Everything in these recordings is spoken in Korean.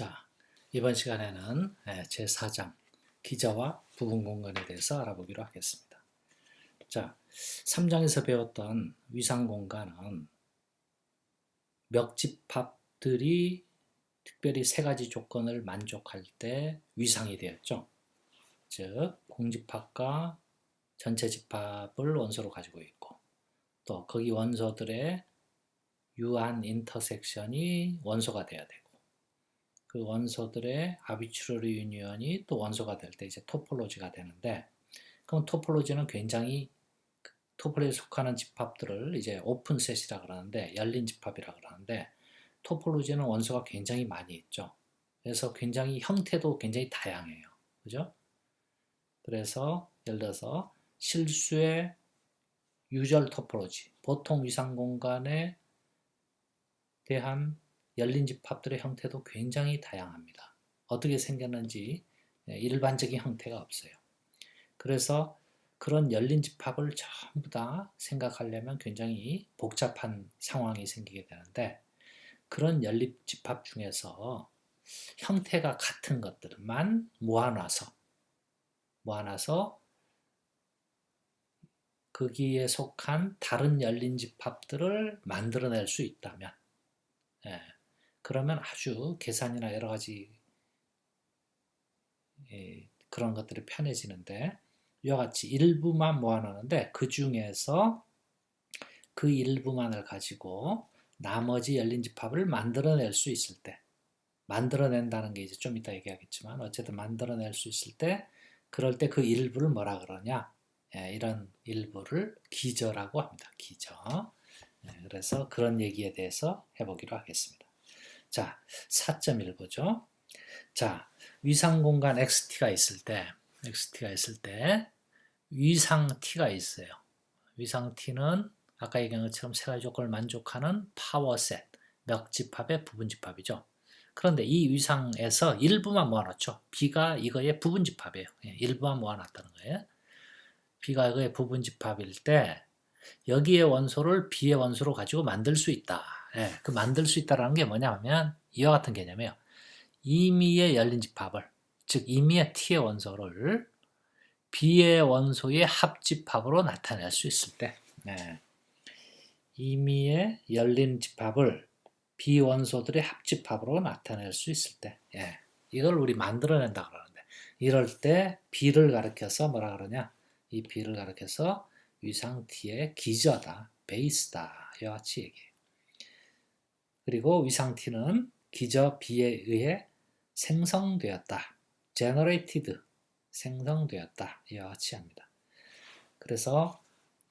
자, 이번 시간에는 제4장 기저와 부분 공간에 대해서 알아보기로 하겠습니다. 자, 3장에서 배웠던 위상 공간은 멱집합들이 특별히 세 가지 조건을 만족할 때 위상이 되었죠. 즉, 공집합과 전체 집합을 원소로 가지고 있고, 또 거기 원소들의 유한 인터섹션이 원소가 되어야 되고, 그 원소들의 아비추러리 유니언이 또 원소가 될 때 이제 토폴로지가 되는데, 그럼 토폴로지는 굉장히 토폴로지에 속하는 집합들을 이제 오픈셋이라 그러는데, 열린 집합이라 그러는데, 토폴로지는 원소가 굉장히 많이 있죠. 그래서 굉장히 형태도 굉장히 다양해요. 그죠? 그래서 예를 들어서 실수의 유절 토폴로지, 보통 위상 공간에 대한 열린 집합들의 형태도 굉장히 다양합니다. 어떻게 생겼는지 일반적인 형태가 없어요. 그래서 그런 열린 집합을 전부 다 생각하려면 굉장히 복잡한 상황이 생기게 되는데, 그런 열린 집합 중에서 형태가 같은 것들만 모아놔서 거기에 속한 다른 열린 집합들을 만들어낼 수 있다면, 그러면 아주 계산이나 여러 가지 그런 것들이 편해지는데, 이와 같이 일부만 모아놓는데 그 중에서 그 일부만을 가지고 나머지 열린 집합을 만들어낼 수 있을 때, 만들어낸다는 게 이제 좀 이따 얘기하겠지만 어쨌든 만들어낼 수 있을 때, 그럴 때 그 일부를 뭐라 그러냐, 이런 일부를 기저라고 합니다. 기저. 그래서 그런 얘기에 대해서 해보기로 하겠습니다. 자, 4.1보죠. 자, 위상 공간 XT가 있을 때 위상 T가 있어요. 위상 T는 아까 얘기한 것처럼 세 가지 조건을 만족하는 파워셋, 멱집합의 부분집합이죠. 그런데 이 위상에서 일부만 모아놓죠. B가 이거의 부분집합이에요. 일부만 모아놨다는 거예요. B가 이거의 부분집합일 때 여기의 원소를 B의 원소로 가지고 만들 수 있다. 그 만들 수 있다는 게 뭐냐면 이와 같은 개념이에요. 임의의 열린 집합을, 즉 임의의 T의 원소를 B의 원소의 합집합으로 나타낼 수 있을 때, 임의의 열린 집합을 B 원소들의 합집합으로 나타낼 수 있을 때, 이걸 우리 만들어낸다 그러는데, 이럴 때 B를 가리켜서 뭐라 그러냐? 이 B를 가리켜서 위상 T의 기저다, 베이스다, 이와 같이 얘기해요. 그리고 위상 T는 기저 B에 의해 생성되었다, generated, 생성되었다, 이와 같이 합니다. 그래서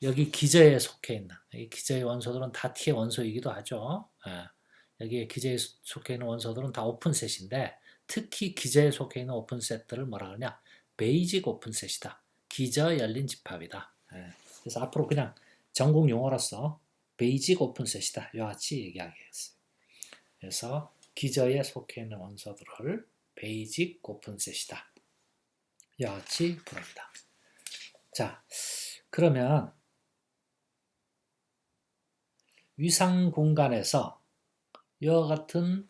여기 기저에 속해 있는, 이 기저의 원소들은 다 T의 원소이기도 하죠. 여기에 기저에 속해 있는 원소들은 다 오픈셋인데, 특히 기저에 속해 있는 오픈셋들을 뭐라 그러냐? 베이직 오픈셋이다. 기저 열린 집합이다. 그래서 앞으로 그냥 전공 용어로서 베이직 오픈셋이다, 이와 같이 얘기하겠어요. 그래서 기저에 속해 있는 원소들을 베이직 오픈셋이다, 이와 같이 부릅니다. 자, 그러면 위상 공간에서 이와 같은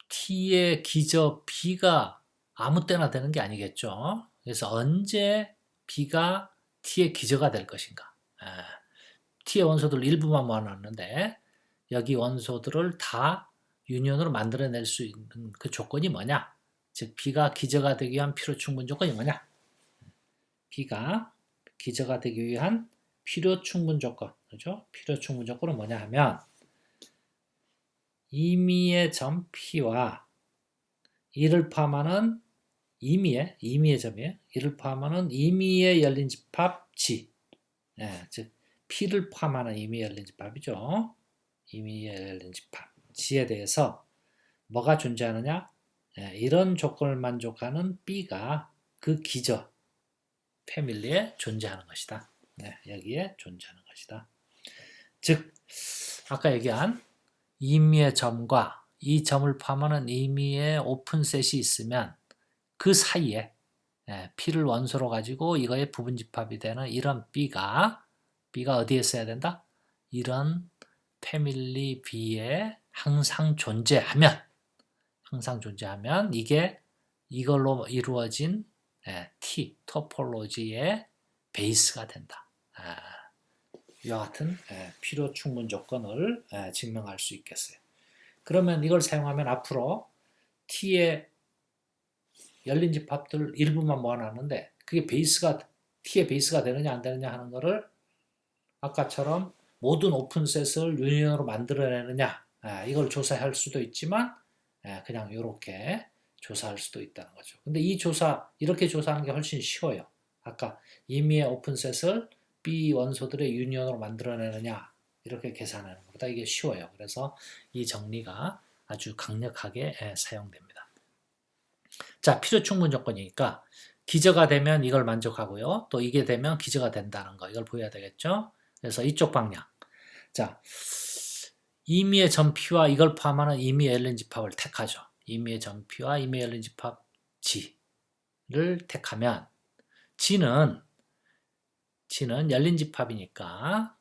T의 기저 B가 아무 때나 되는 게 아니겠죠. 그래서 언제 B가 T의 기저가 될 것인가. T의 원소들 일부만 모아놨는데 여기 원소들을 다 유니온으로 만들어낼 수 있는 그 조건이 뭐냐. 즉 B가 기저가 되기 위한 필요 충분 조건이 뭐냐. B가 기저가 되기 위한 필요 충분 조건, 그죠? 필요 충분 조건은 뭐냐 하면 임의의 점 P와 이를 포함하는 임의의 점이에요. 이를 포함하는 임의의 열린 집합 G, 즉 P를 포함하는 임의의 열린 집합이죠. 임의의 열린 집합 G에 대해서 뭐가 존재하느냐? 이런 조건을 만족하는 B가 그 기저 패밀리에 존재하는 것이다. 여기에 존재하는 것이다. 즉 아까 얘기한 임의의 점과 이 점을 포함하는 임의의 오픈셋이 있으면 그 사이에 P를 원소로 가지고 이거의 부분집합이 되는 이런 B가 어디에 있어야 된다? 이런 패밀리 B의 항상 존재하면 이게 이걸로 이루어진 T, 토폴로지의 베이스가 된다. 이와 같은 필요 충분 조건을 증명할 수 있겠어요. 그러면 이걸 사용하면 앞으로 T의 열린 집합들 일부만 모아놨는데 그게 T의 베이스가 되느냐 안 되느냐 하는 거를 아까처럼 모든 오픈셋을 유니언으로 만들어내느냐 이걸 조사할 수도 있지만 그냥 이렇게 조사할 수도 있다는 거죠. 근데 이렇게 조사하는 게 훨씬 쉬워요. 아까 임의의 오픈셋을 B 원소들의 유니언으로 만들어내느냐 이렇게 계산하는 것보다 이게 쉬워요. 그래서 이 정리가 아주 강력하게 사용됩니다. 자, 필요 충분 조건이니까 기저가 되면 이걸 만족하고요. 또 이게 되면 기저가 된다는 거 이걸 보여야 되겠죠. 그래서 이쪽 방향. 자, 임의의 전피와 이걸 포함하는 임의의 열린 집합을 택하죠. 임의의 전피와 임의의 열린 집합 G를 택하면 G는 열린 집합이니까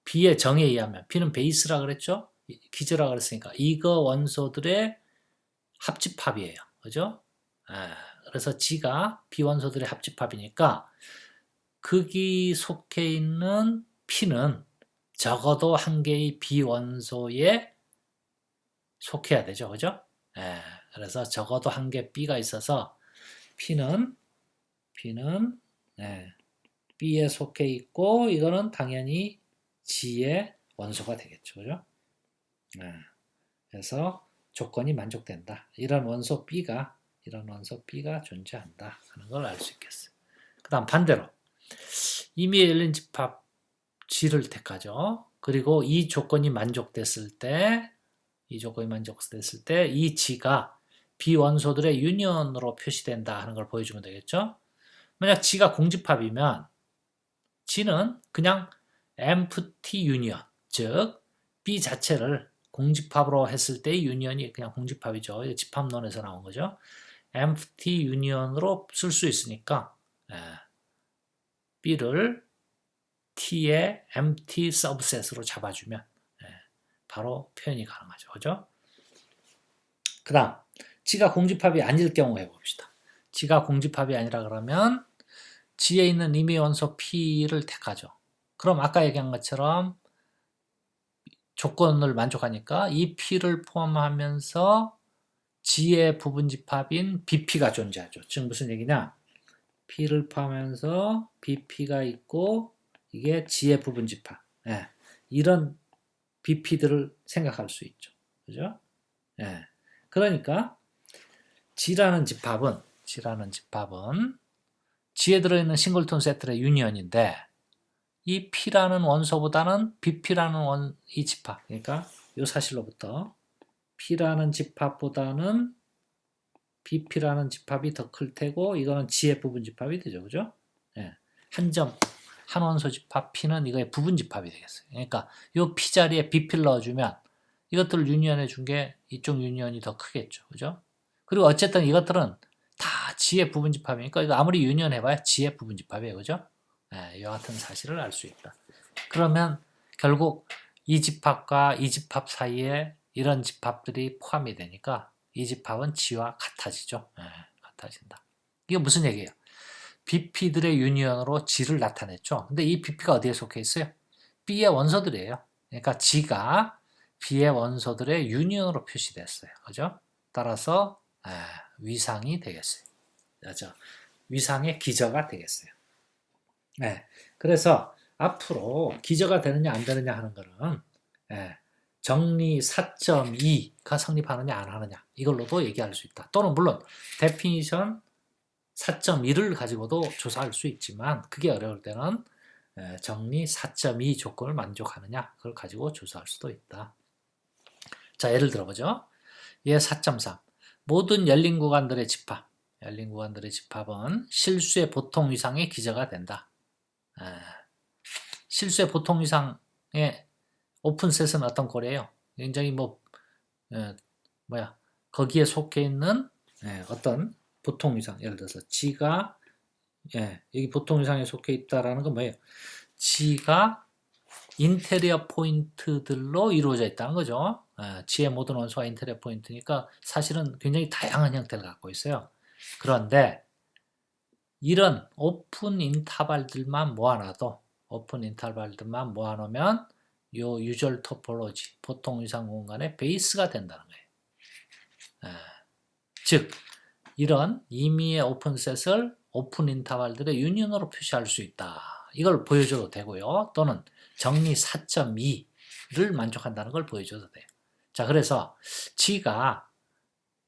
B의 정에 의하면 B는 베이스라 그랬죠? 기저라 그랬으니까 이거 원소들의 합집합이에요. 그죠? 그래서 G가 B 원소들의 합집합이니까 거기 속해 있는 P는 적어도 한 개의 B 원소에 속해야 되죠. 그죠? 그래서 적어도 한 개 B가 있어서 P는 B에 속해 있고 이거는 당연히 G의 원소가 되겠죠. 그죠? 그래서 조건이 만족된다. 이런 원소 B가 존재한다 하는 걸 알 수 있겠어요. 그 다음 반대로 임의의 열린 집합 G를 택하죠. 그리고 이 조건이 만족됐을 때 이 G가 B 원소들의 유니언으로 표시된다 하는 걸 보여주면 되겠죠. 만약 G가 공집합이면 G는 그냥 empty union, 즉 B 자체를 공집합으로 했을 때의 유니언이 그냥 공집합이죠. 집합론에서 나온 거죠. empty union으로 쓸 수 있으니까 B를 T의 empty subset으로 잡아주면 바로 표현이 가능하죠. 그죠? 그 다음 G가 공집합이 아닐 경우 해봅시다. G가 공집합이 아니라 그러면 G에 있는 임의 원소 P를 택하죠. 그럼 아까 얘기한 것처럼 조건을 만족하니까 이 P를 포함하면서 G의 부분집합인 BP가 존재하죠. 즉 무슨 얘기냐? P를 포함하면서 BP가 있고 이게 G의 부분집합. 이런 BP들을 생각할 수 있죠. 그죠? 그러니까 G라는 집합은 G에 들어있는 싱글톤 세트의 유니언인데 이 P라는 원소보다는 BP라는 이 집합, 그러니까 이 사실로부터 P라는 집합보다는 BP라는 집합이 더 클 테고 이거는 G의 부분 집합이 되죠. 그죠? 한 원소 집합 P는 이거의 부분 집합이 되겠어요. 그러니까 이 P 자리에 BP를 넣어주면 이것들을 유니언해 준 게 이쪽 유니언이 더 크겠죠. 그죠? 그리고 어쨌든 이것들은 다 G의 부분 집합이니까 이거 아무리 유니언해봐야 G의 부분 집합이에요. 그죠? 이와 같은 사실을 알 수 있다. 그러면 결국 이 집합과 이 집합 사이에 이런 집합들이 포함이 되니까 이 집합은 G와 같아지죠. 같아진다. 이게 무슨 얘기예요? BP들의 유니언으로 G를 나타냈죠. 근데 이 BP가 어디에 속해 있어요? B의 원소들이에요. 그러니까 G가 B의 원소들의 유니언으로 표시됐어요. 그죠? 따라서 위상이 되겠어요. 그죠? 위상의 기저가 되겠어요. 그래서 앞으로 기저가 되느냐 안 되느냐 하는 거는 정리 4.2가 성립하느냐 안 하느냐 이걸로도 얘기할 수 있다. 또는 물론 데피니션 4.1을 가지고도 조사할 수 있지만 그게 어려울 때는 정리 4.2 조건을 만족하느냐 그걸 가지고 조사할 수도 있다. 자, 예를 들어보죠. 예 4.3 모든 열린 구간들의 집합은 실수의 보통 위상의 기저가 된다. 실수의 보통 위상의 오픈셋은 어떤 꼴이에요? 굉장히 거기에 속해 있는 어떤 보통 위상, 예를 들어서 G가 여기 보통 위상에 속해 있다라는 건 뭐예요? G가 인테리어 포인트들로 이루어져 있다는 거죠. G의 모든 원소가 인터랙 포인트니까 사실은 굉장히 다양한 형태를 갖고 있어요. 그런데 이런 오픈 인터벌들만 모아놔도 모아놓으면 요 유절 토폴로지, 보통 위상 공간의 베이스가 된다는 거예요. 즉 이런 임의의 오픈셋을 오픈 인터벌들의 유니온으로 표시할 수 있다. 이걸 보여줘도 되고요. 또는 정리 4.2를 만족한다는 걸 보여줘도 돼요. 자, 그래서 G가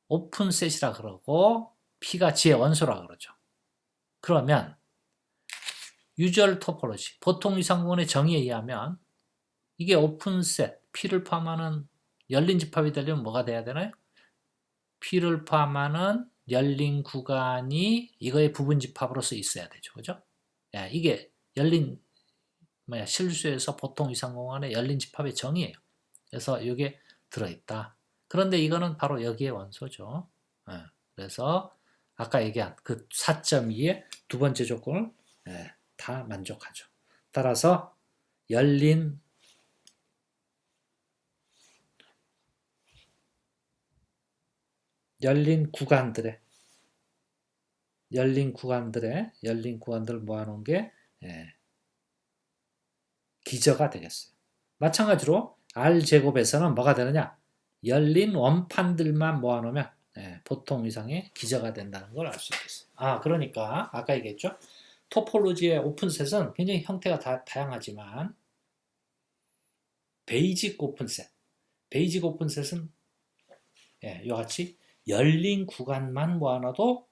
오픈셋이라 그러고 P가 G의 원소라 그러죠. 그러면 유절 토폴로지, 보통 이상공원의 정의에 의하면 이게 오픈셋, P를 포함하는 열린 집합이 되려면 뭐가 돼야 되나요? P를 포함하는 열린 구간이 이거의 부분 집합으로서 있어야 되죠. 그죠? 이게 열린 실수에서 보통 이상공간의 열린 집합의 정의예요. 그래서 이게 들어있다. 그런데 이거는 바로 여기에 원소죠. 그래서 아까 얘기한 그 4.2의 두 번째 조건을 다 만족하죠. 따라서 열린 구간들을 모아놓은 게 기저가 되겠어요. 마찬가지로 R제곱에서는 뭐가 되느냐? 열린 원판들만 모아놓으면 보통 이상의 기저가 된다는 걸 알 수 있겠어요. 그러니까 아까 얘기했죠? 토폴로지의 오픈셋은 굉장히 형태가 다양하지만 베이직 오픈셋은 이와 같이 열린 구간만 모아놔도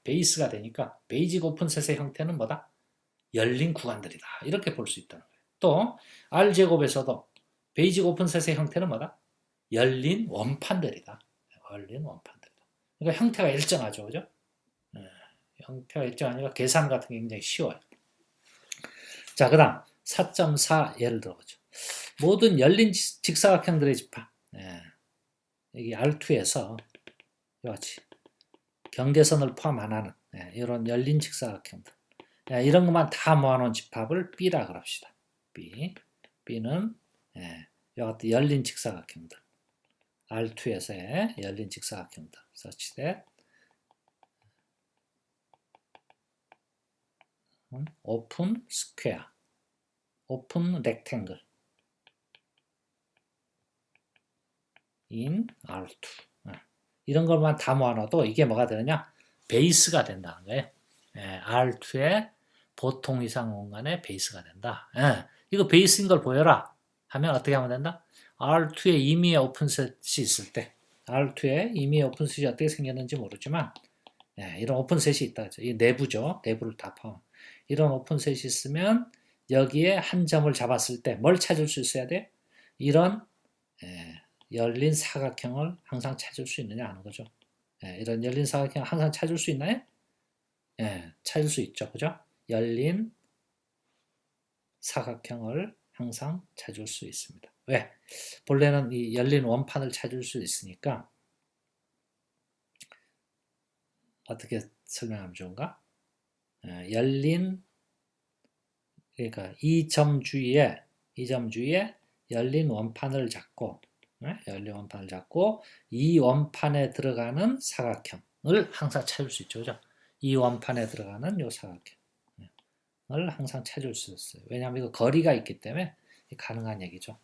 베이스가 되니까 베이직 오픈셋의 형태는 뭐다? 열린 구간들이다. 이렇게 볼 수 있다는 거예요. 또 R제곱에서도 베이직 오픈셋의 형태는 뭐다? 열린 원판들이다. 그러니까 형태가 일정하죠. 그죠? 형태가 일정하니까 계산 같은 게 굉장히 쉬워요. 자, 그 다음 4.4 예를 들어보죠. 모든 열린 직사각형들의 집합. 여기 R2에서 이와 같이 경계선을 포함 안 하는 이런 열린 직사각형들. 이런 것만 다 모아놓은 집합을 B라 그럽시다. B는 이와 같은 열린 직사각형들. R2에서의 열린 직사각형들. such that open square, open rectangle in R2. 이런 것만 다 모아놔도 이게 뭐가 되느냐? 베이스가 된다는 거예요. R2의 보통 이상 공간의 베이스가 된다. 이거 베이스인 걸 보여라 하면 어떻게 하면 된다? R2의 임의의 오픈셋이 있을 때 R2의 임의의 오픈셋이 어떻게 생겼는지 모르지만 이런 오픈셋이 있다. 이 내부죠. 내부를 다 포함. 이런 오픈셋이 있으면 여기에 한 점을 잡았을 때 뭘 찾을 수 있어야 돼? 이런 열린 사각형을 항상 찾을 수 있느냐 하는 거죠. 이런 열린 사각형을 항상 찾을 수 있나요? 찾을 수 있죠. 그죠? 열린 사각형을 항상 찾을 수 있습니다. 왜? 본래는 이 열린 원판을 찾을 수 있으니까 어떻게 설명하면 좋은가? 그러니까 이 점 주위에 열린 원판을 잡고 이 원판에 들어가는 사각형을 항상 찾을 수 있죠. 그죠? 이 원판에 들어가는 요 사각형을 항상 찾을 수 있어요. 왜냐하면 이거 거리가 있기 때문에 가능한 얘기죠.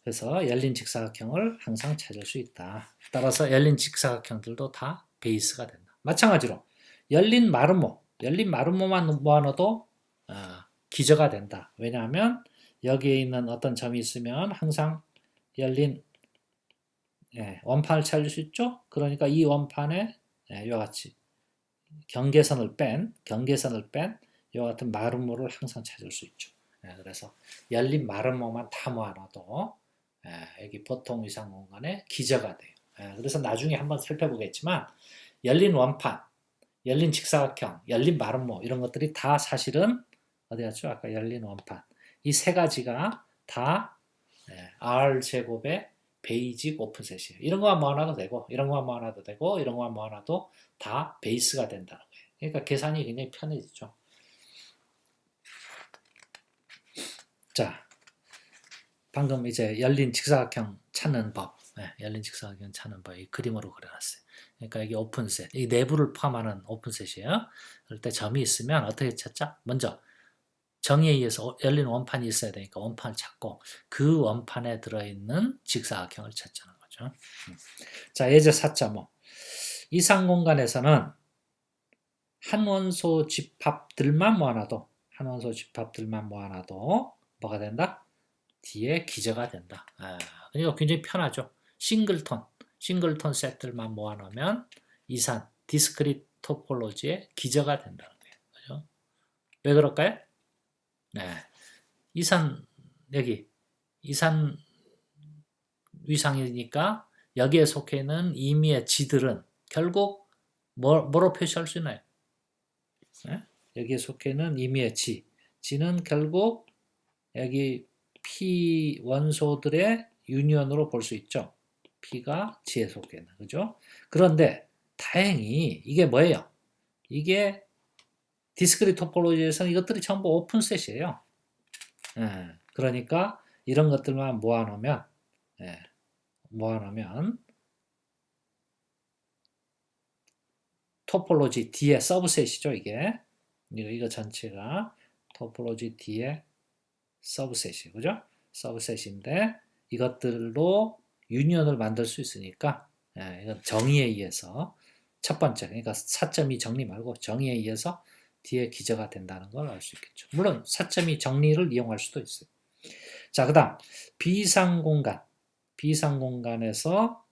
그래서 열린 직사각형을 항상 찾을 수 있다. 따라서 열린 직사각형들도 다 베이스가 된다. 마찬가지로 열린 마름모만 모아놔도 기저가 된다. 왜냐하면 여기에 있는 어떤 점이 있으면 항상 열린 원판을 찾을 수 있죠. 그러니까 이 원판에 이와 같이 경계선을 뺀 이와 같은 마름모를 항상 찾을 수 있죠. 그래서 열린 마름모만 다 모아놔도 여기 보통 이상 공간에 기저가 돼요. 그래서 나중에 한번 살펴보겠지만 열린 원판, 열린 직사각형, 열린 마름모 이런 것들이 다 사실은 어디 갔죠? 아까 열린 원판 이 세 가지가 다 R제곱의 베이직 오픈셋이에요. 이런 거만 모아놔도 되고 이런 거만 모아놔도 되고 이런 거만 모아놔도 다 베이스가 된다는 거예요. 그러니까 계산이 굉장히 편해지죠. 자, 방금 이제 열린 직사각형 찾는 법, 열린 직사각형 찾는 법, 이 그림으로 그려놨어요. 그러니까 이게 오픈셋, 이 내부를 포함하는 오픈셋이에요. 그럴 때 점이 있으면 어떻게 찾자? 먼저 정의에 의해서 열린 원판이 있어야 되니까 원판을 찾고 그 원판에 들어있는 직사각형을 찾자는 거죠. 자, 예제 4.5. 이상 공간에서는 한 원소 집합들만 모아놔도 뭐가 된다? D의 기저가 된다. 그러니까 굉장히 편하죠. 싱글톤 셋들만 모아놓으면 이산, 디스크릿 토폴로지의 기저가 된다는 거예요. 그죠? 왜 그럴까요? 이산 위상이니까 여기에 속해 있는 임의의 G들은 결국 뭐로 표시할 수 있나요? 여기에 속해 있는 임의의 G는 결국 여기 P 원소들의 유니온으로 볼 수 있죠. P가 G에 속해 있는, 그죠? 그런데 다행히 이게 뭐예요? 이게 디스크릿 토폴로지에서는 이것들이 전부 오픈셋이에요. 그러니까 이런 것들만 모아놓으면 토폴로지 D의 서브셋이죠. 이거 전체가 토폴로지 D의 서브셋이에요. 그죠? 서브셋인데 이것들로 유니온을 만들 수 있으니까 이건 정의에 의해서 첫 번째, 그러니까 4.2 정리 말고 정의에 의해서 D의 기저가 된다는 걸 알 수 있겠죠. 물론 4.2 정리를 이용할 수도 있어요. 자, 그 다음 비상공간에서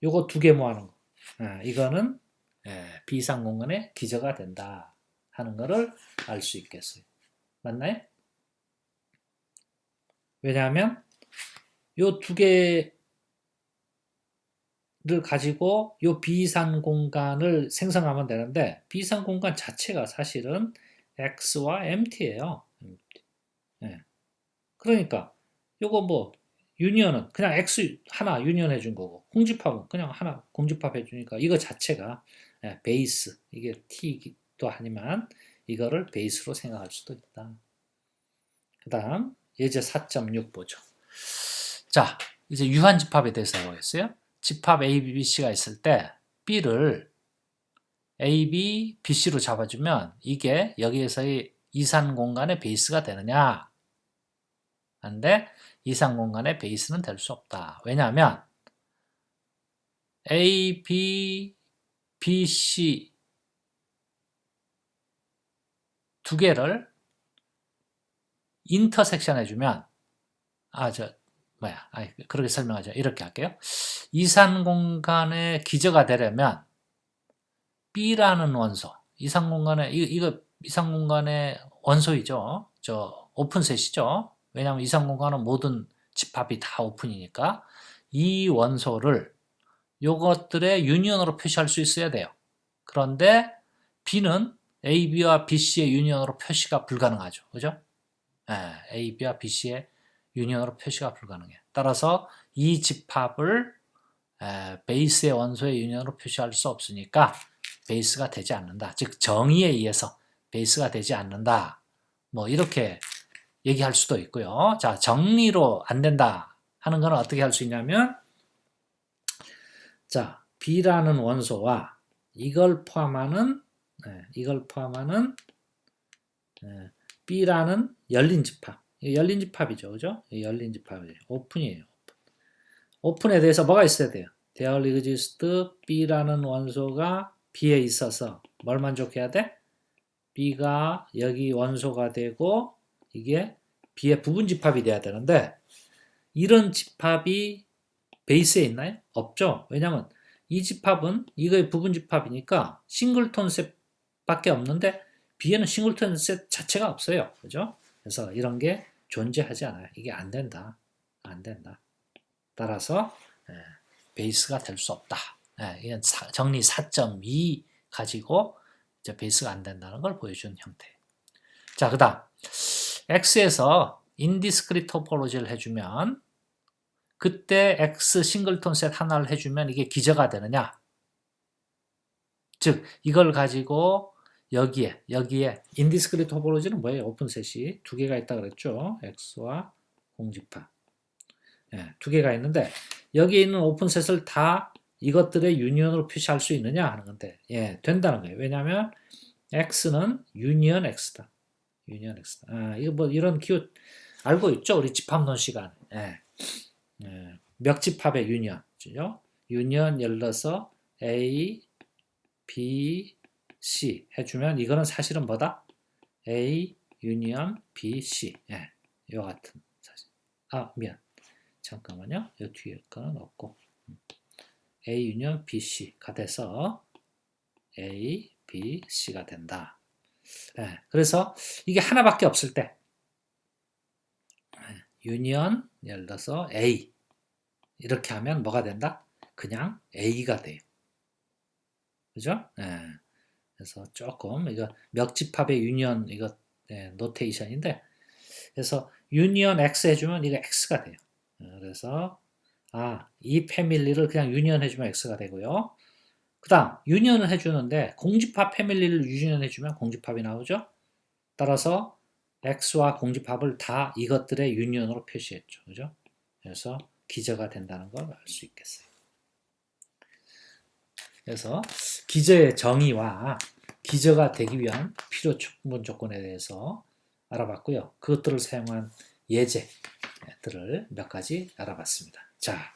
요거 두 개 모아놓은 거. 이거는 비상공간의 기저가 된다 하는 거를 알 수 있겠어요. 맞나요? 왜냐하면 요 두 개를 가지고 요 비상 공간을 생성하면 되는데 비상 공간 자체가 사실은 X와 MT예요. 그러니까 요거 뭐 유니언은 그냥 X 하나 유니언 해준 거고 공집합은 그냥 하나 공집합 해주니까 이거 자체가 베이스, 이게 T도 아니만 이거를 베이스로 생각할 수도 있다. 그 다음 예제 4.6 보죠. 자, 이제 유한집합에 대해서 보겠어요. 집합 A, B, C가 있을 때 B를 A, B, B, C로 잡아주면 이게 여기에서의 이산 공간의 베이스가 되느냐? 근데 이산 공간의 베이스는 될 수 없다. 왜냐하면 A, B, B, C 두 개를 인터섹션 해주면 그렇게 설명하죠. 이렇게 할게요. 이산 공간의 기저가 되려면 B라는 원소, 이산 공간의 원소이죠. 저 오픈셋이죠. 왜냐하면 이산 공간은 모든 집합이 다 오픈이니까 이 원소를 요것들의 유니온으로 표시할 수 있어야 돼요. 그런데 B는 AB와 BC의 유니온으로 표시가 불가능하죠. 그죠? AB와 BC의 유니온으로 표시가 불가능해요. 따라서 이 집합을 베이스의 원소의 유니온으로 표시할 수 없으니까 베이스가 되지 않는다. 즉 정의에 의해서 베이스가 되지 않는다. 뭐 이렇게 얘기할 수도 있고요. 자, 정리로 안 된다 하는 건 어떻게 할 수 있냐면 자, B라는 원소와 이걸 포함하는 B라는 열린 집합. 열린 집합이죠. 그죠? 열린 집합이에요. 오픈이에요. 오픈에 대해서 뭐가 있어야 돼요? There exists B라는 원소가 B에 있어서 뭘 만족해야 돼? B가 여기 원소가 되고 이게 B의 부분 집합이 돼야 되는데 이런 집합이 베이스에 있나요? 없죠. 왜냐하면 이 집합은 이거의 부분 집합이니까 싱글톤 셋밖에 없는데 B에는 싱글톤 셋 자체가 없어요. 그죠? 그래서 이런 게 존재하지 않아요. 이게 안 된다. 따라서 베이스가 될 수 없다. 이건 정리 4.2 가지고 이제 베이스가 안 된다는 걸 보여준 형태. 자, 그 다음 X에서 인디스크릿 토폴로지를 해주면 그때 X 싱글톤 셋 하나를 해주면 이게 기저가 되느냐? 즉 이걸 가지고 여기에 인디스크릿 토폴로지는 뭐예요? 오픈셋이 두 개가 있다 그랬죠. X와 공집합. 예, 두 개가 있는데 여기에 있는 오픈셋을 다 이것들의 유니언으로 표시할 수 있느냐 하는 건데 예, 된다는 거예요. 왜냐하면 x는 유니언 x다. 유니언 x다. 아, 이거 뭐 이런 기호 알고 있죠? 우리 집합론 시간. 예. 예. 멱집합의 유니언. 그죠? 유니언 예를 들어서 A, B, C 해주면 이거는 사실은 뭐다? A 유니언 B, C. 예. 이와 같은 사실. 아, 미안. 잠깐만요. 이 뒤에 거는 없고. A 유니언 B, C가 돼서 A, B, C가 된다. 예. 그래서 이게 하나밖에 없을 때 유니언 예를 들어서 A 이렇게 하면 뭐가 된다? 그냥 A가 돼요. 그죠? 예. 그래서 조금 이거 멱집합의 유니언 이거 예, 노테이션인데 그래서 유니언 X 해주면 이거 X가 돼요. 그래서 이 패밀리를 그냥 유니언 해주면 X가 되고요. 그 다음 유니언을 해주는데 공집합 패밀리를 유니언 해주면 공집합이 나오죠. 따라서 X와 공집합을 다 이것들의 유니언으로 표시했죠. 그죠? 그래서 기저가 된다는 걸 알 수 있겠어요. 그래서 기저의 정의와 기저가 되기 위한 필요 충분 조건에 대해서 알아봤고요. 그것들을 사용한 예제들을 몇 가지 알아봤습니다. 자,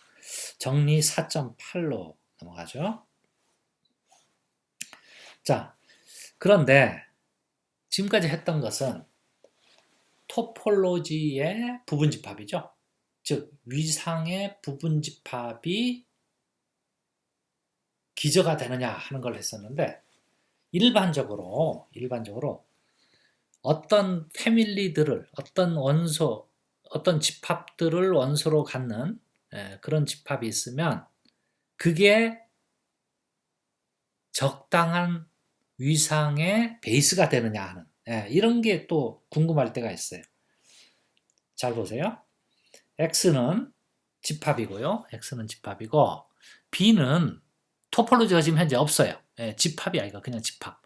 정리 4.8로 넘어가죠. 자, 그런데 지금까지 했던 것은 토폴로지의 부분집합이죠. 즉 위상의 부분집합이 기저가 되느냐 하는 걸 했었는데 일반적으로 어떤 패밀리들을 어떤 원소 어떤 집합들을 원소로 갖는 그런 집합이 있으면 그게 적당한 위상의 베이스가 되느냐 하는 이런 게 또 궁금할 때가 있어요. 잘 보세요. X는 집합이고요. X는 집합이고 B는 토폴로지가 지금 현재 없어요. 집합이 아니고 그냥 집합.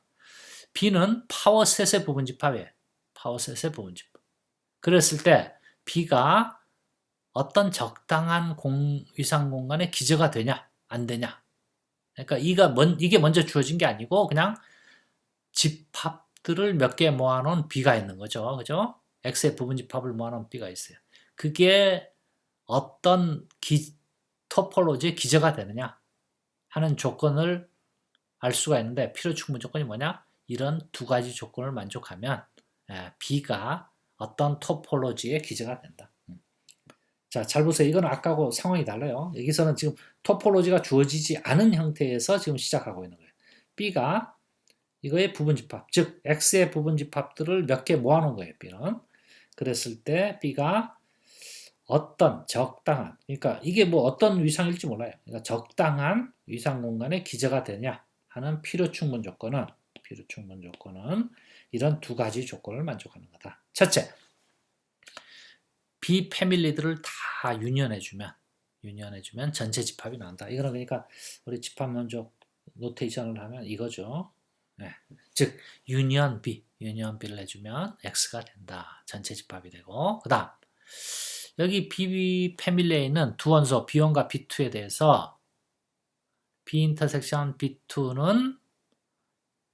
B는 파워셋의 부분집합이에요. 파워셋의 부분집합. 그랬을 때 B가 어떤 적당한 위상 공간의 기저가 되냐 안 되냐. 그러니까 이게 먼저 주어진 게 아니고 그냥 집합들을 몇 개 모아놓은 B가 있는 거죠. 그죠? X의 부분집합을 모아놓은 B가 있어요. 그게 어떤 토폴로지의 기저가 되느냐 하는 조건을 알 수가 있는데 필요 충분 조건이 뭐냐? 이런 두 가지 조건을 만족하면 B가 어떤 토폴로지의 기저가 된다. 자, 잘 보세요. 이건 아까하고 상황이 달라요. 여기서는 지금 토폴로지가 주어지지 않은 형태에서 지금 시작하고 있는 거예요. B가 이거의 부분집합, 즉 X의 부분집합들을 몇 개 모아놓은 거예요. B는. 그랬을 때 B가 어떤 적당한, 그러니까 이게 뭐 어떤 위상일지 몰라요. 그러니까 적당한 위상 공간의 기저가 되냐 하는 필요 충분 조건은 이런 두 가지 조건을 만족하는 거다. 첫째, B 패밀리들을 다 유니언해주면 전체 집합이 나온다. 이거는 그러니까 우리 집합 면적 노테이션을 하면 이거죠. 즉 유니언 B를 해주면 X가 된다. 전체 집합이 되고 그 다음 여기 B 패밀리에 있는 두 원소 B1과 B2에 대해서 B 인터섹션 B2는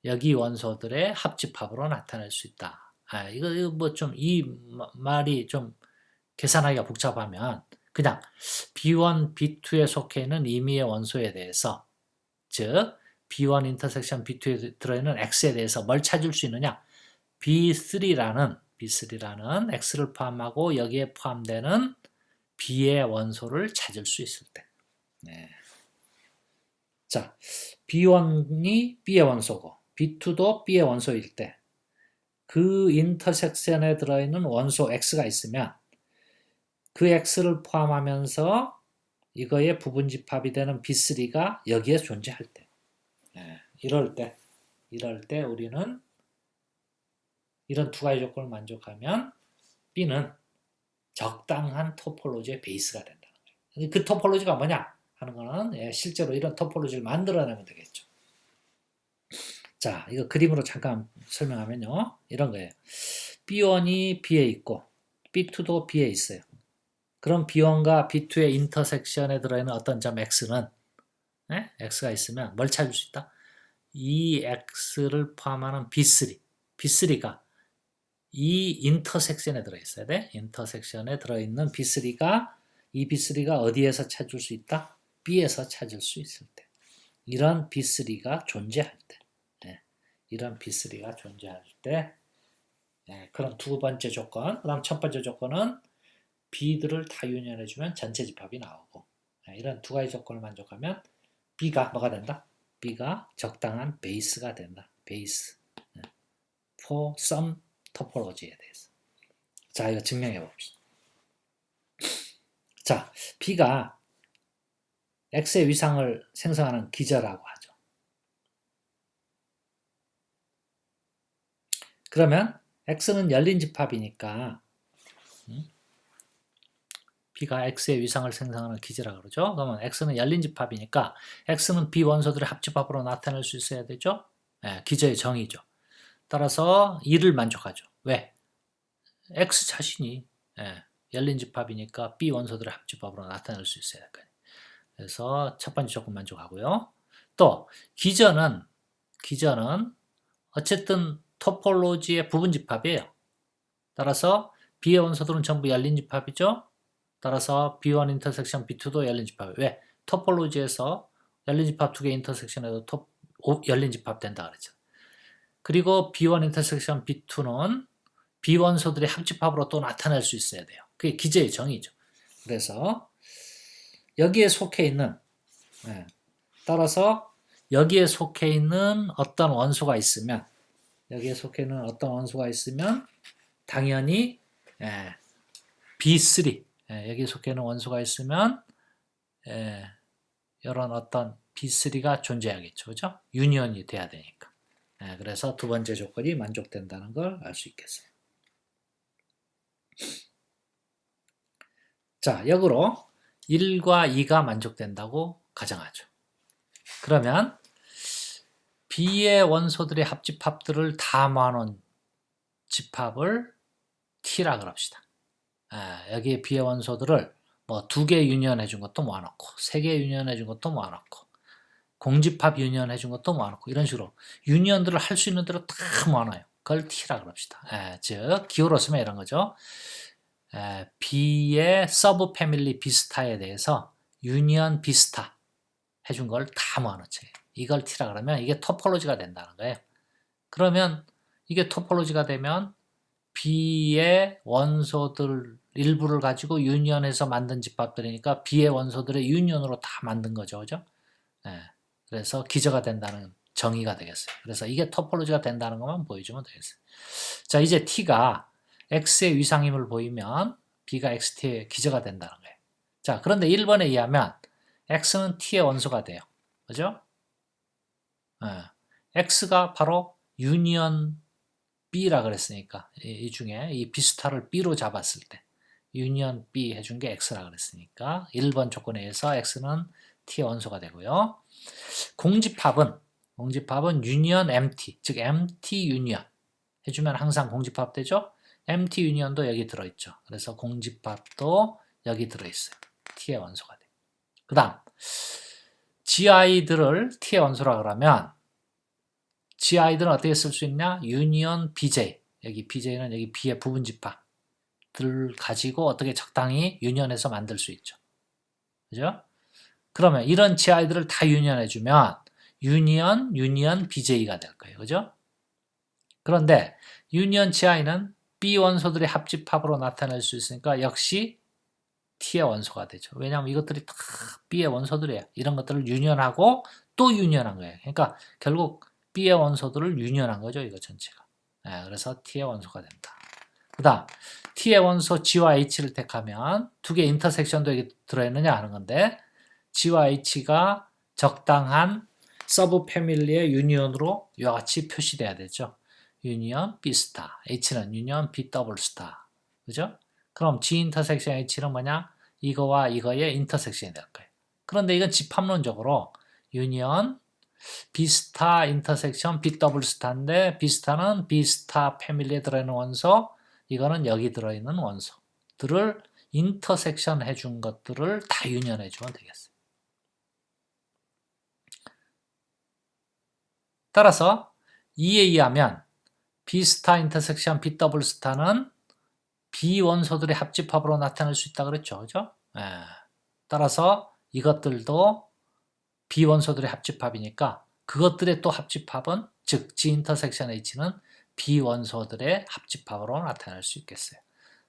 여기 원소들의 합집합으로 나타낼 수 있다. 이거 뭐 좀 이 말이 좀 계산하기가 복잡하면 그냥 B1, B2에 속해 있는 임의의 원소에 대해서 즉 B1 인터섹션 B2에 들어있는 X에 대해서 뭘 찾을 수 있느냐? B3라는 X를 포함하고 여기에 포함되는 B의 원소를 찾을 수 있을 때. 자, B1이 B의 원소고 B2도 B의 원소일 때 그 인터섹션에 들어있는 원소 X가 있으면 그 X를 포함하면서 이거의 부분집합이 되는 B3가 여기에 존재할 때 이럴 때 우리는 이런 두 가지 조건을 만족하면 B는 적당한 토폴로지의 베이스가 된다는 거예요. 그 토폴로지가 뭐냐 하는 거는 실제로 이런 토폴로지를 만들어내면 되겠죠. 자, 이거 그림으로 잠깐 설명하면요. 이런 거예요. B1이 B에 있고 B2도 B에 있어요. 그럼 B1과 B2의 인터섹션에 들어있는 어떤 점 X는 X가 있으면 뭘 찾을 수 있다? 이 X를 포함하는 B3. B3가 이 인터섹션에 들어있어야 돼. 인터섹션에 들어있는 B3가 이 B3가 어디에서 찾을 수 있다? B에서 찾을 수 있을 때. 이런 B3가 존재할 때. 이런 B3가 존재할 때 그럼 두 번째 조건, 그 다음 첫 번째 조건은 B들을 다 유인해주면 전체 집합이 나오고 이런 두 가지 조건을 만족하면 B가 뭐가 된다? B가 적당한 베이스가 된다. 베이스. for some topology에 대해서. 자, 이거 증명해 봅시다. 자, B가 X의 위상을 생성하는 기저라고 하죠. 그러면 X는 열린 집합이니까 B가 X의 위상을 생성하는 기저라고 그러죠. 그러면 X는 열린 집합이니까 X는 B 원소들의 합집합으로 나타낼 수 있어야 되죠. 기저의 정의죠. 따라서 이를 만족하죠. 왜? X 자신이 열린 집합이니까 B 원소들의 합집합으로 나타낼 수 있어야 될 거예요. 그래서 첫 번째 조건 만족하고요. 또 기저는 어쨌든 토폴로지의 부분 집합이에요. 따라서 B의 원소들은 전부 열린 집합이죠. 따라서 B1 인터섹션 B2도 열린 집합. 왜? 토폴로지에서 열린 집합 두 개 인터섹션에도 열린 집합 된다 그랬죠. 그리고 B1 인터섹션 B2는 B 원소들의 합집합으로 또 나타낼 수 있어야 돼요. 그게 기저의 정의죠. 그래서 여기에 속해 있는 따라서 여기에 속해 있는 어떤 원소가 있으면 당연히 B3 여기에 속해 있는 원소가 있으면 이런 어떤 B3가 존재하겠죠. 그죠? 유니언이 돼야 되니까. 그래서 두 번째 조건이 만족된다는 걸 알 수 있겠어요. 자, 역으로 1과 2가 만족된다고 가정하죠. 그러면 B의 원소들의 합집합들을 다 모아놓은 집합을 T라 그럽시다. 여기에 B의 원소들을 뭐 2개 유니언 해준 것도 모아놓고 3개 유니언 해준 것도 모아놓고 공집합 유니언 해준 것도 모아놓고 이런 식으로 유니언들을 할 수 있는 대로 다 모아놔요. 그걸 T라 그럽시다. 즉 기호로 쓰면 이런 거죠. B의 서브 패밀리 비스타에 대해서 유니언 비스타 해준 걸 다 모아놓죠. 이걸 T라 그러면 이게 토폴로지가 된다는 거예요. 그러면 이게 토폴로지가 되면 B의 원소들 일부를 가지고 유니언해서 만든 집합들이니까 B의 원소들의 유니언으로 다 만든 거죠. 그죠? 그래서 기저가 된다는 정의가 되겠어요. 그래서 이게 토폴로지가 된다는 것만 보여주면 되겠어요. 자, 이제 T가 X의 위상임을 보이면 B가 XT의 기저가 된다는 거예요. 자, 그런데 1번에 의하면 X는 T의 원소가 돼요. 그죠? X가 바로 유니언 B라 그랬으니까 이 중에 이 비스타를 B로 잡았을 때 유니언 B 해준 게 X라 그랬으니까 1번 조건에 의해서 X는 T의 원소가 되고요. 공집합은 유니언 MT, 즉 MT 유니언 해주면 항상 공집합 되죠? MT 유니언도 여기 들어있죠. 그래서 공집합도 여기 들어있어요. T의 원소가 돼요. 그 다음 GI들을 T의 원소라 그러면 GI들은 어떻게 쓸 수 있냐? 유니언 BJ, 여기 BJ는 여기 B의 부분 집합들 가지고 어떻게 적당히 유니언해서 만들 수 있죠. 그죠? 그러면 이런 GI들을 다 유니언해주면 유니언 BJ가 될 거예요. 그죠? 그런데 유니언 GI는 B 원소들의 합집합으로 나타낼 수 있으니까 역시 T의 원소가 되죠. 왜냐하면 이것들이 다 B의 원소들이에요. 이런 것들을 유니언하고 또 유니언한 거예요. 그러니까 결국 B의 원소들을 유니언한 거죠. 이거 전체가. 그래서 T의 원소가 된다. 그 다음 T의 원소 G와 H를 택하면 두 개 인터섹션도 여기 들어있느냐 하는 건데 G와 H가 적당한 서브 패밀리의 유니언으로 이와 같이 표시돼야 되죠. 유니언 B 스타, H는 유니언 B 더블 스타. 그죠? 그럼 G 인터섹션 H는 뭐냐? 이거와 이거의 인터섹션이 될 거예요. 그런데 이건 집합론적으로 유니언 B 스타 인터섹션 B 더블 스타인데 B 스타는 B 스타 패밀리에 들어있는 원소, 이거는 여기 들어있는 원소들을 인터섹션 해준 것들을 다 유니언 해주면 되겠어요. 따라서 이에 의하면 B 스타 인터섹션 B 더블 스타는 B 원소들의 합집합으로 나타낼 수 있다 그랬죠. 그죠? 예. 따라서 이것들도 B 원소들의 합집합이니까 그것들의 또 합집합은 즉 G 인터섹션 H는 B 원소들의 합집합으로 나타낼 수 있겠어요.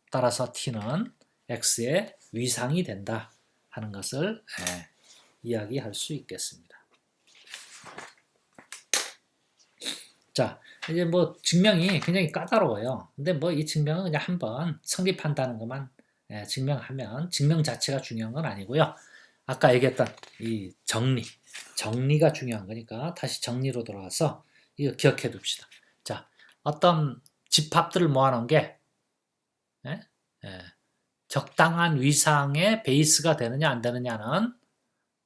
따라서 T는 X의 위상이 된다 하는 것을 이야기할 수 있겠습니다. 자, 이제 뭐 증명이 굉장히 까다로워요. 근데 뭐 이 증명은 그냥 한번 성립한다는 것만 증명하면 증명 자체가 중요한 건 아니고요. 아까 얘기했던 이 정리가 중요한 거니까 다시 정리로 돌아와서 이거 기억해 둡시다. 자, 어떤 집합들을 모아놓은 게 적당한 위상의 베이스가 되느냐 안 되느냐는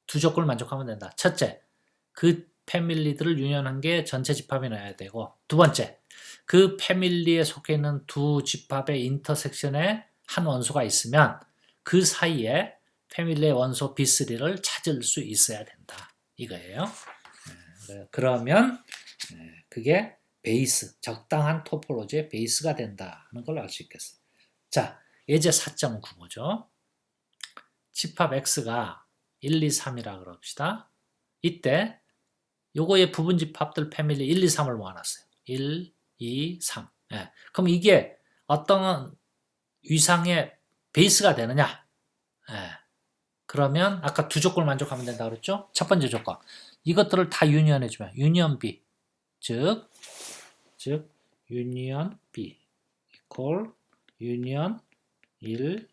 두 조건을 만족하면 된다. 첫째, 그 패밀리들을 유니언한 게 전체 집합이 나야 되고, 두 번째, 그 패밀리에 속해 있는 두 집합의 인터섹션에 한 원소가 있으면 그 사이에 패밀리의 원소 B3를 찾을 수 있어야 된다. 이거예요. 그러면 그게 베이스, 적당한 토폴로지의 베이스가 된다는 걸 알 수 있겠어요. 자, 예제 4.9보죠. 집합 X가 1, 2, 3이라 그럽시다. 이때 요거의 부분 집합들 패밀리 1, 2, 3을 모아놨어요. 1, 2, 3. 그럼 이게 어떤 위상의 베이스가 되느냐? 그러면 아까 두 조건을 만족하면 된다 그랬죠? 첫 번째 조건. 이것들을 다 유니언해주면 유니언 B. 즉 유니언 B equal 유니언 1,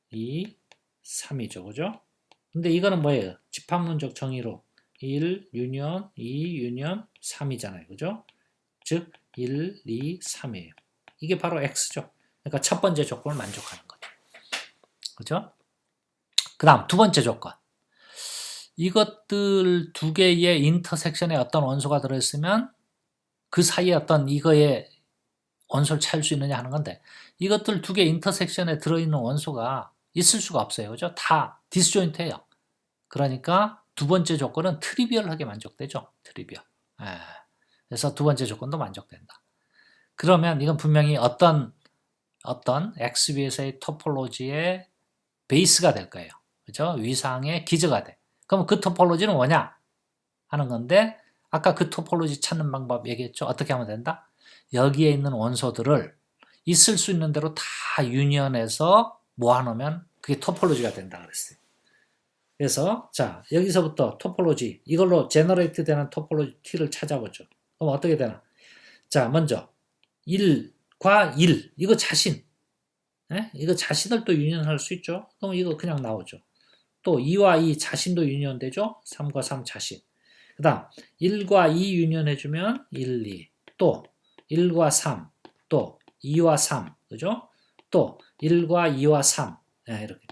2, 3이죠. 그죠? 근데 이거는 뭐예요? 집합론적 정의로 1 유니언 2 유니언 3이잖아요. 그죠? 즉 1, 2, 3이에요. 이게 바로 X죠. 그러니까 첫 번째 조건을 만족하는 거죠. 그죠? 그 다음 두 번째 조건. 이것들 두 개의 인터섹션에 어떤 원소가 들어있으면 그 사이에 어떤 이거의 원소를 찾을 수 있느냐 하는 건데, 이것들 두 개 인터섹션에 들어있는 원소가 있을 수가 없어요. 그죠? 다 디스조인트예요. 그러니까 두 번째 조건은 트리비얼하게 만족되죠. 트리비얼. 그래서 두 번째 조건도 만족된다. 그러면 이건 분명히 어떤 XB에서의 토폴로지의 베이스가 될 거예요. 그죠? 위상의 기저가 돼. 그럼 그 토폴로지는 뭐냐? 하는 건데, 아까 그 토폴로지 찾는 방법 얘기했죠? 어떻게 하면 된다? 여기에 있는 원소들을 있을 수 있는 대로 다 유니언해서 모아놓으면 그게 토폴로지가 된다 그랬어요. 그래서 자, 여기서부터 토폴로지, 이걸로 제너레이트 되는 토폴로지 T를 찾아보죠. 그럼 어떻게 되나? 자, 먼저 1과 1, 이거 자신. 이거 자신을 또 유니언할 수 있죠. 그럼 이거 그냥 나오죠. 또 2와 2 자신도 유니언되죠. 3과 3 자신. 그 다음 1과 2 유니언해주면 1, 2. 또 1과 3. 또 2와 3. 그죠? 또 1과 2와 3. 이렇게.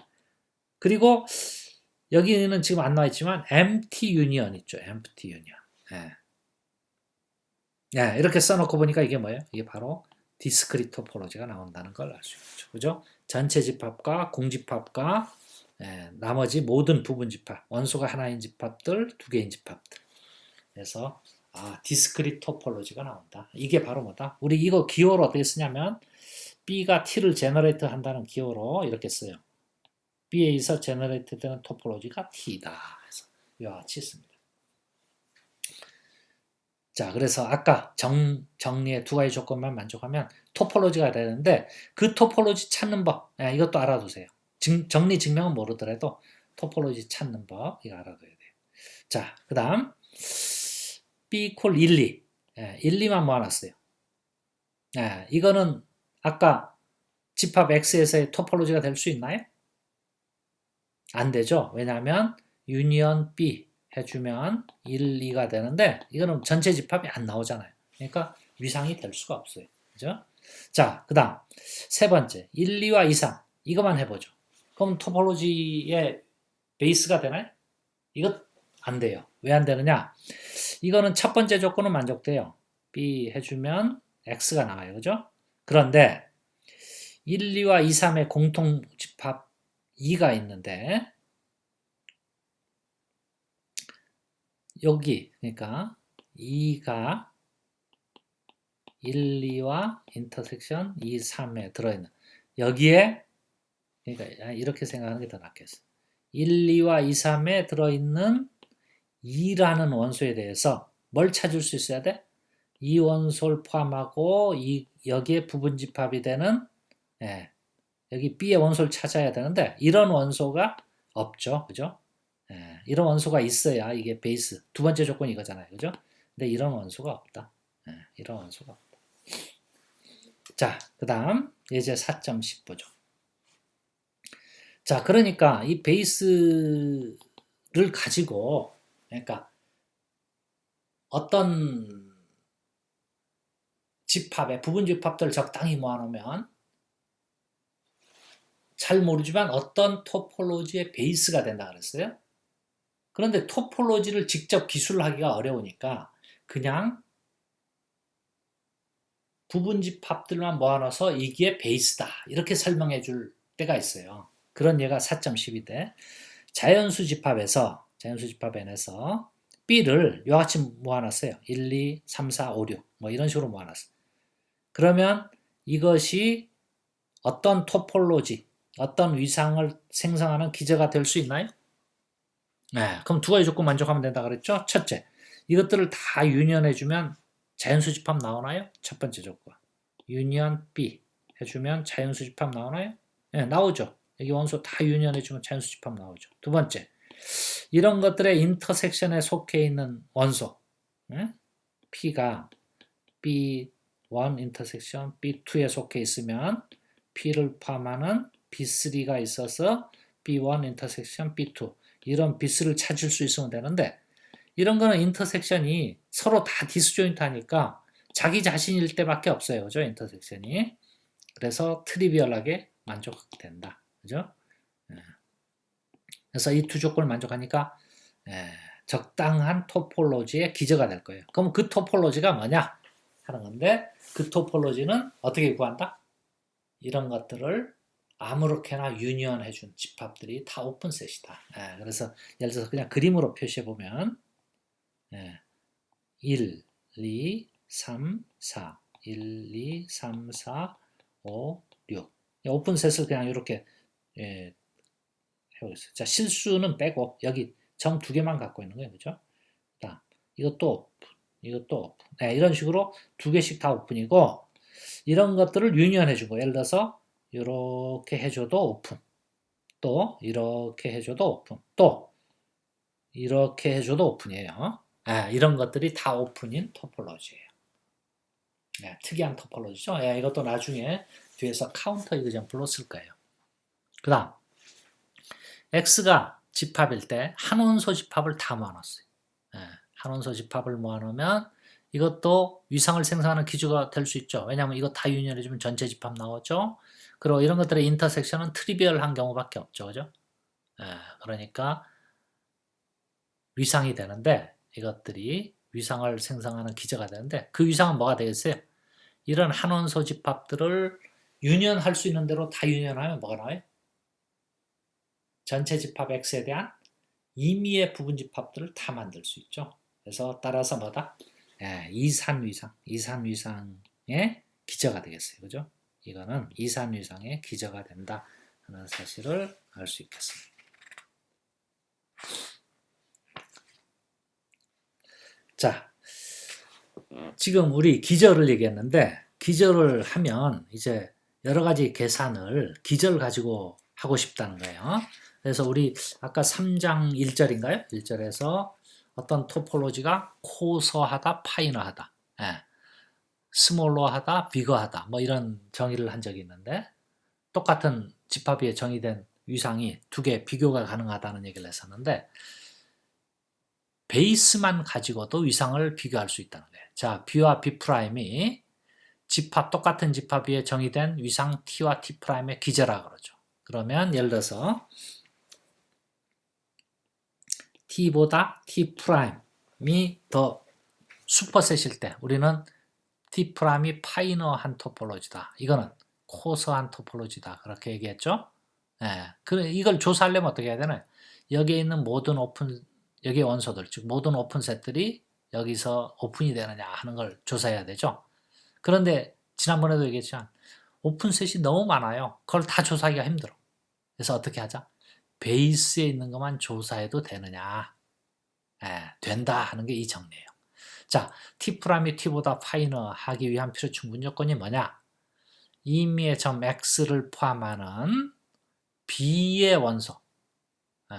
그리고 여기는 지금 안 나와 있지만 empty union 있죠. empty union. 이렇게 써놓고 보니까 이게 뭐예요? 이게 바로 디스크리트 토폴로지가 나온다는 걸 알 수 있죠. 그죠? 전체 집합과 공집합과 나머지 모든 부분 집합, 원소가 하나인 집합들, 두 개인 집합들. 그래서 디스크리트 토폴로지가 나온다. 이게 바로 뭐다? 우리 이거 기호로 어떻게 쓰냐면 B가 T를 제너레이트 한다는 기호로 이렇게 써요. B에서 제너레이트 되는 토폴로지가 T다. 그래서 이와 같이 씁니다. 자, 그래서 아까 정리의 두 가지 조건만 만족하면 토폴로지가 되는데 그 토폴로지 찾는 법, 이것도 알아두세요. 정리 증명은 모르더라도 토폴로지 찾는 법, 이거 알아둬야 돼요. 자, 그 다음 B equal 1, 2. 1, 2만 모아놨어요. 이거는 아까 집합 X에서의 토폴로지가 될 수 있나요? 안 되죠. 왜냐하면 유니언 B 해주면 1, 2가 되는데 이거는 전체 집합이 안 나오잖아요. 그러니까 위상이 될 수가 없어요. 그죠? 자, 그 다음 세 번째 1, 2와 2, 3 이것만 해보죠. 그럼 토폴로지의 베이스가 되나요? 이거 안 돼요. 왜 안 되느냐? 이거는 첫 번째 조건은 만족돼요. B 해주면 X가 나와요. 그죠? 그런데 1, 2와 2, 3의 공통 집합 2가 있는데 여기 그러니까 2가 1, 2와 인터섹션 2, 3에 들어있는 여기에 그러니까 이렇게 생각하는 게 더 낫겠어. 1, 2와 2, 3에 들어있는 2라는 원소에 대해서 뭘 찾을 수 있어야 돼? 이 원소를 포함하고 여기에 부분집합이 되는 여기 B의 원소를 찾아야 되는데 이런 원소가 없죠. 그죠? 이런 원소가 있어야 이게 베이스 두 번째 조건이 이거잖아요. 그죠? 근데 이런 원소가 없다. 이런 원소가 없다. 자, 그 다음 예제 4.10 보죠. 자, 그러니까 이 베이스를 가지고 그러니까 어떤 집합에 부분 집합들을 적당히 모아놓으면 잘 모르지만 어떤 토폴로지의 베이스가 된다 그랬어요. 그런데 토폴로지를 직접 기술하기가 어려우니까 그냥 부분 집합들만 모아놔서 이게 베이스다 이렇게 설명해 줄 때가 있어요. 그런 예가 4.12인데 자연수 집합에서 B를 이같이 모아놨어요. 1, 2, 3, 4, 5, 6 뭐 이런 식으로 모아놨어요. 그러면 이것이 어떤 토폴로지, 어떤 위상을 생성하는 기저가 될 수 있나요? 네, 그럼 두 가지 조건 만족하면 된다 그랬죠? 첫째, 이것들을 다 유니언해주면 자연수 집합 나오나요? 첫 번째 조건. 유니언 B 해주면 자연수 집합 나오나요? 네, 나오죠. 여기 원소 다 유니언해주면 자연수 집합 나오죠. 두 번째, 이런 것들의 인터섹션에 속해 있는 원소 P가 B1 인터섹션 B2에 속해 있으면 P를 포함하는 B3가 있어서 B1 인터섹션 B2 이런 비스를 찾을 수 있으면 되는데 이런 거는 인터섹션이 서로 다 디스조인트 하니까 자기 자신일 때밖에 없어요. 그죠? 인터섹션이. 그래서 트리비얼하게 만족된다. 그죠? 그래서 이 두 조건을 만족하니까 적당한 토폴로지의 기저가 될 거예요. 그럼 그 토폴로지가 뭐냐? 하는 건데 그 토폴로지는 어떻게 구한다? 이런 것들을 아무렇게나 유니언 해준 집합들이 다 오픈셋이다. 그래서 예를 들어서 그냥 그림으로 표시해 보면 1, 2, 3, 4 1, 2, 3, 4, 5, 6 오픈셋을 그냥 이렇게 해보겠습니다. 자, 실수는 빼고 여기 정 두 개만 갖고 있는 거예요. 그죠? 자, 이것도 오픈, 이것도 오픈. 이런 식으로 두 개씩 다 오픈이고 이런 것들을 유니언 해주고 예를 들어서 이렇게 해줘도 오픈 또 이렇게 해줘도 오픈 또 이렇게 해줘도 오픈이에요. 이런 것들이 다 오픈인 토폴로지예요. 특이한 토폴로지죠. 이것도 나중에 뒤에서 카운터 이그젠플로 쓸 거예요. 그 다음 X가 집합일 때 한 원소 집합을 다 모아놨어요. 한 원소 집합을 모아놓으면 이것도 위상을 생성하는 기주가 될 수 있죠. 왜냐하면 이거 다 유니언해주면 전체 집합 나오죠. 그리고 이런 것들의 인터섹션은 트리비얼한 경우밖에 없죠. 그죠? 그러니까 위상이 되는데 이것들이 위상을 생성하는 기저가 되는데 그 위상은 뭐가 되겠어요? 이런 한 원소 집합들을 유니언할 수 있는 대로 다 유니언하면 뭐가 나와요? 전체 집합 X에 대한 임의의 부분 집합들을 다 만들 수 있죠. 그래서 따라서 뭐다? 이산위상의 기저가 되겠어요. 그죠? 이거는 이산위상의 기저가 된다 하는 사실을 알 수 있겠습니다. 자, 지금 우리 기저를 얘기했는데 기저를 하면 이제 여러 가지 계산을 기저를 가지고 하고 싶다는 거예요. 그래서 우리 아까 3장 1절인가요? 1절에서 어떤 토폴로지가 코서하다, 파이너하다, 스몰러하다, 비거하다 뭐 이런 정의를 한 적이 있는데 똑같은 집합위에 정의된 위상이 두 개 비교가 가능하다는 얘기를 했었는데 베이스만 가지고도 위상을 비교할 수 있다는 거예요. 자, B와 B'이 똑같은 집합 위에 정의된 위상 T와 T'의 기저라 그러죠. 그러면 예를 들어서 T보다 T'이 더 슈퍼셋일 때 우리는 T'이 파이너한 토폴로지다. 이거는 코서한 토폴로지다. 그렇게 얘기했죠. 예. 그래, 이걸 조사하려면 어떻게 해야 되나요? 여기에 있는 모든 오픈, 여기 원소들, 즉 모든 오픈셋들이 여기서 오픈이 되느냐 하는 걸 조사해야 되죠. 그런데 지난번에도 얘기했지만 오픈셋이 너무 많아요. 그걸 다 조사하기가 힘들어. 그래서 어떻게 하자? 베이스에 있는 것만 조사해도 되느냐? 예, 된다 하는 게 이 정리예요. 자, T'이 T보다 파이너 하기 위한 필요 충분 요건이 뭐냐? 임의의 점 X를 포함하는 B의 원소. 예,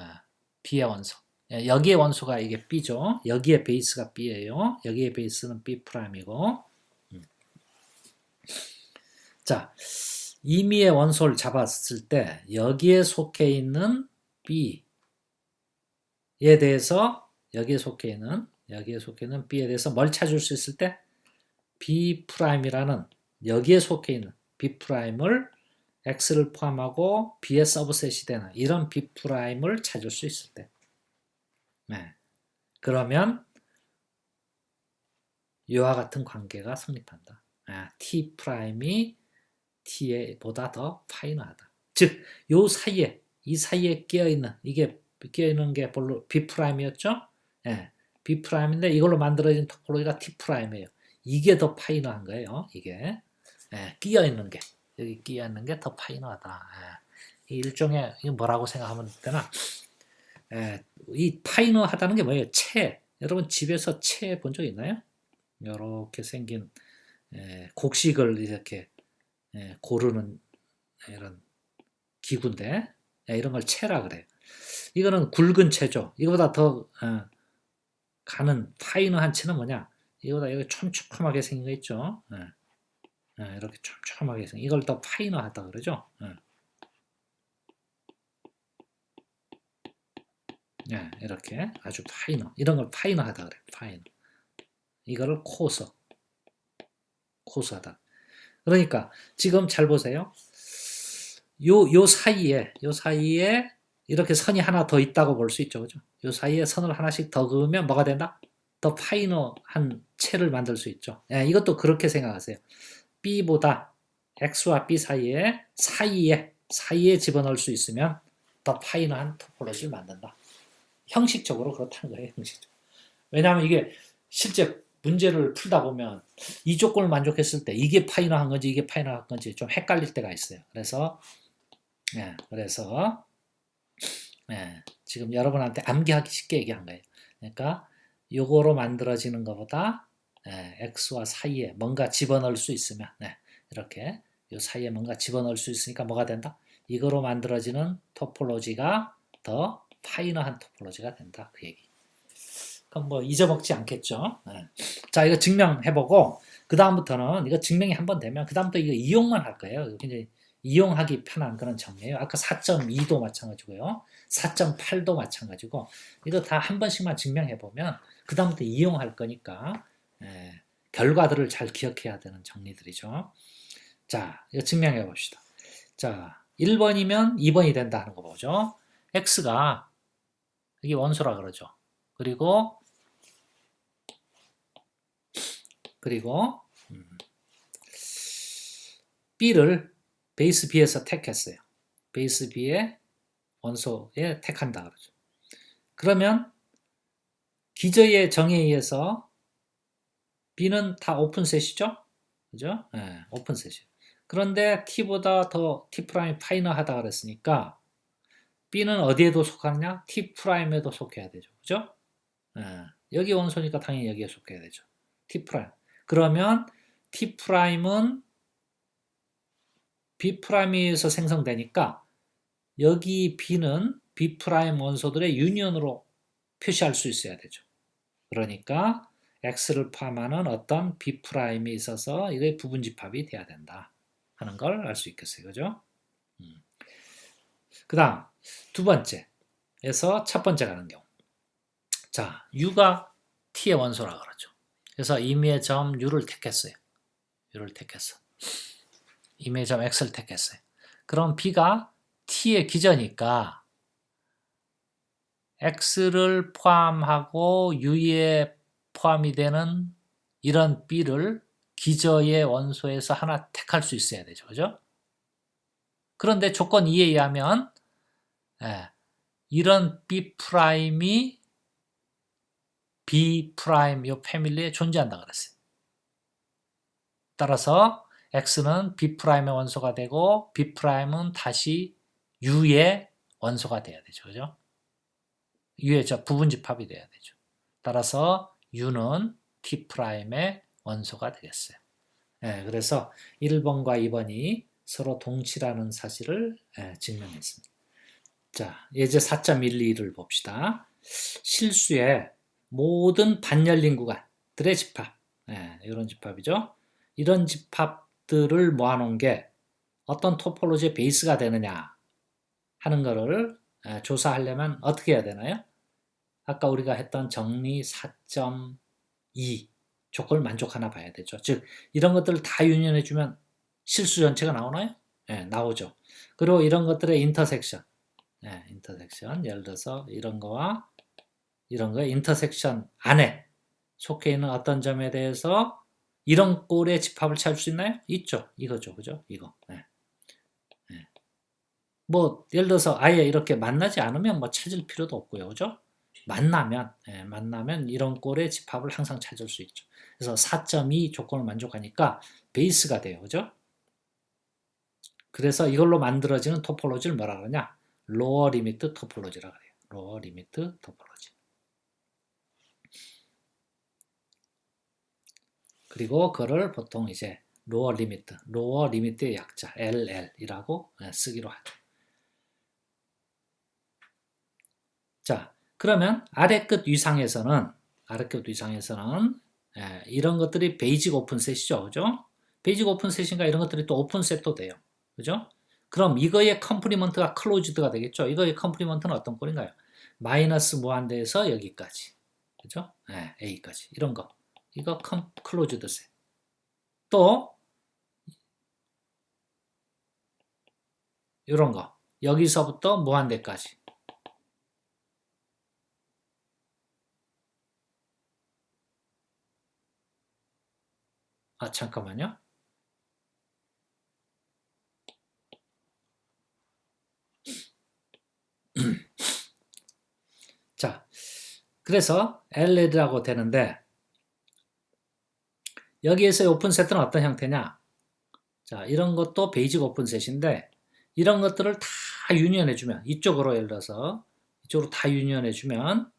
B의 원소. 예, 여기에 원소가 이게 B죠. 여기에 베이스가 B예요. 여기에 베이스는 B'이고. 자, 임의의 원소를 잡았을 때 여기에 속해 있는 B에 대해서 여기에 속해 있는 B에 대해서 뭘 찾을 수 있을 때 B'이라는 여기에 속해 있는 B'을 X를 포함하고 B의 서브셋이 되는 이런 B'을 찾을 수 있을 때 네. 그러면 이와 같은 관계가 성립한다. T'이 T보다 더 파이너하다. 즉, 이 사이에 이게 끼어있는 게 B'이었죠? 예, B'인데 이걸로 만들어진 토포로지가 T'이에요. 이게 더 파이너한 거예요. 이게. 예, 끼어있는 게. 여기 끼어있는 게 더 파이너하다. 예. 일종의, 이거 뭐라고 생각하면 되나? 예, 이 파이너하다는 게 뭐예요? 여러분 집에서 채 본 적 있나요? 이렇게 생긴 곡식을 이렇게 고르는 이런 기구인데 이런 걸 채라 그래요. 이거는 굵은 채죠. 이거보다 더 가는 파이너한 채는 뭐냐? 이거보다 여기 촘촘하게 생긴 거 있죠. 이렇게 촘촘하게 생긴 이걸 더 파이너하다 그러죠. 이렇게 아주 파이너 이런 걸 파이너하다 그래요. 파이너. 이거를 코스하다. 그러니까 지금 잘 보세요. 요 사이에 이렇게 선이 하나 더 있다고 볼 수 있죠. 그죠? 요 사이에 선을 하나씩 더 그으면 뭐가 된다? 더 파이너한 채를 만들 수 있죠. 이것도 그렇게 생각하세요. B보다 X와 B 사이에 집어넣을 수 있으면 더 파이너한 토폴로지를 만든다. 형식적으로 그렇다는 거예요. 형식적으로. 왜냐하면 이게 실제 문제를 풀다 보면 이 조건을 만족했을 때 이게 파이너한 건지 이게 파이너한 건지 좀 헷갈릴 때가 있어요. 그래서 지금 여러분한테 암기하기 쉽게 얘기한 거예요. 그러니까 요거로 만들어지는 것보다 X와 사이에 뭔가 집어넣을 수 있으면 이렇게 요 사이에 뭔가 집어넣을 수 있으니까 뭐가 된다? 이거로 만들어지는 토폴로지가 더 파이너한 토폴로지가 된다. 그 얘기. 그럼 뭐 잊어먹지 않겠죠. 자, 이거 증명해보고 그 다음부터는 이거 증명이 한번 되면 그 다음부터 이거 이용만 할 거예요. 굉장히 이용하기 편한 그런 정리예요. 아까 4.2도 마찬가지고요. 4.8도 마찬가지고 이거 다 한 번씩만 증명해보면 그 다음부터 이용할 거니까 결과들을 잘 기억해야 되는 정리들이죠. 자, 이거 증명해 봅시다. 자, 1번이면 2번이 된다 하는 거 보죠. X가 이게 원소라 그러죠. 그리고 B를 베이스 B에서 택했어요. 베이스 B의 원소에 택한다 그러죠. 그러면 기저의 정의에 의해서 B는 다 오픈셋이죠? 그죠? 오픈셋이에요. 그런데 T보다 더 T' 파이너하다 그랬으니까 B는 어디에도 속하느냐? T'에도 속해야 되죠. 그죠? 여기 원소니까 당연히 여기에 속해야 되죠. T'. 그러면 T'은 B'에서 생성되니까 여기 B는 B' 원소들의 유니온으로 표시할 수 있어야 되죠. 그러니까 X를 포함하는 어떤 B'이 있어서 이게 부분집합이 돼야 된다 하는 걸 알 수 있겠어요. 그죠? 그 다음 두 번째에서 첫 번째 가는 경우. 자, U가 T의 원소라 그러죠. 그래서 임의의 점 U를 택했어요. 임의의 점 X를 택했어요. 그럼 B가 T의 기저니까 X를 포함하고 U에 포함이 되는 이런 B를 기저의 원소에서 하나 택할 수 있어야 되죠. 그죠? 그런데 조건 2에 의하면 예, 이런 B 프라임이 B 프라임 요 패밀리에 존재한다 그랬어요. 따라서 X는 B 프라임의 원소가 되고 B 프라임은 다시 U의 원소가 돼야 되죠. 그죠? U의 저 부분집합이 돼야 되죠. 따라서 U는 T 프라임의 원소가 되겠어요. 예, 그래서 1번과 2번이 서로 동치라는 사실을 증명했습니다. 자, 예제 4.12를 봅시다. 실수의 모든 반열린 구간들의 집합. 이런 집합이죠. 이런 집합들을 모아놓은 게 어떤 토폴로지의 베이스가 되느냐 하는 거를 조사하려면 어떻게 해야 되나요? 아까 우리가 했던 정리 4.2 조건을 만족하나 봐야 되죠. 즉 이런 것들을 다 유인해주면 실수 전체가 나오나요? 나오죠. 그리고 이런 것들의 인터섹션, 인터섹션, 예를 들어서 이런 거와 이런 거의 인터섹션 안에 속해 있는 어떤 점에 대해서 이런 꼴의 집합을 찾을 수 있나요? 있죠. 이거죠. 그죠? 이거. 뭐 예를 들어서 아예 이렇게 만나지 않으면 뭐 찾을 필요도 없고요. 그죠? 만나면 이런 꼴의 집합을 항상 찾을 수 있죠. 그래서 4.2 조건을 만족하니까 베이스가 돼요. 그죠? 그래서 이걸로 만들어지는 토폴로지를 뭐라 그러냐? 로어 리미트 토폴로지라 그래요. 로어 리미트 토폴로지. 그리고 그거를 보통 이제 로어 리미트의 약자 LL이라고 쓰기로 하죠. 자, 그러면 아래 끝 위상에서는 이런 것들이 베이직 오픈셋이죠. 그죠? 베이직 오픈셋인가 이런 것들이 또 오픈셋도 돼요. 그죠? 그럼 이거의 컴플리먼트가 클로즈드가 되겠죠. 이거의 컴플리먼트는 어떤 꼴인가요? 마이너스 무한대에서 여기까지. 그죠? A까지. 이런 거. 이거 클로즈드 셋. 또 이런 거. 여기서부터 무한대까지. 아, 잠깐만요. 자, 그래서 LL이라고 되는데 여기에서의 오픈셋은 어떤 형태냐? 자, 이런 것도 베이직 오픈셋인데 이런 것들을 다 유니언해주면 이쪽으로 예를 들어서 이쪽으로 다 유니언해주면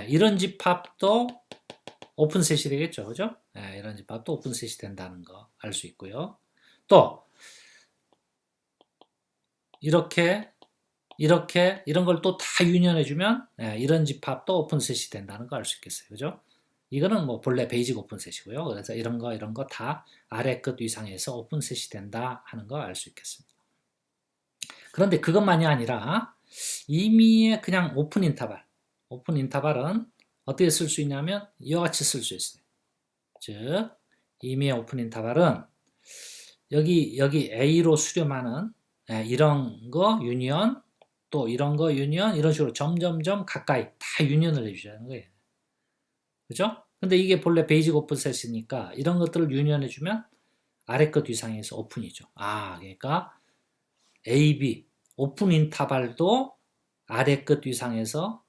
이런 집합도 오픈셋이 되겠죠. 그죠? 이런 집합도 오픈셋이 된다는 거 알 수 있고요. 또 이렇게 이런 걸 또 다 유니언해주면 이런 집합도 오픈셋이 된다는 거 알 수 있겠어요. 그죠? 이거는 뭐 본래 베이직 오픈셋이고요. 그래서 이런 거 다 아래 끝 위상에서 오픈셋이 된다 하는 거 알 수 있겠습니다. 그런데 그것만이 아니라 임의의 그냥 오픈 인터벌은 어떻게 쓸 수 있냐면 이와 같이 쓸 수 있어요. 즉 임의의 오픈 인터벌은 여기 A로 수렴하는 이런 거 유니언 또 이런 거 유니언 이런 식으로 점점점 가까이 다 유니언을 해주자는 거예요. 그죠? 근데 이게 본래 베이직 오픈셋이니까 이런 것들을 유니언해주면 아래 끝 위상에서 오픈이죠. 그러니까 AB 오픈 인터벌도 아래 끝 위상에서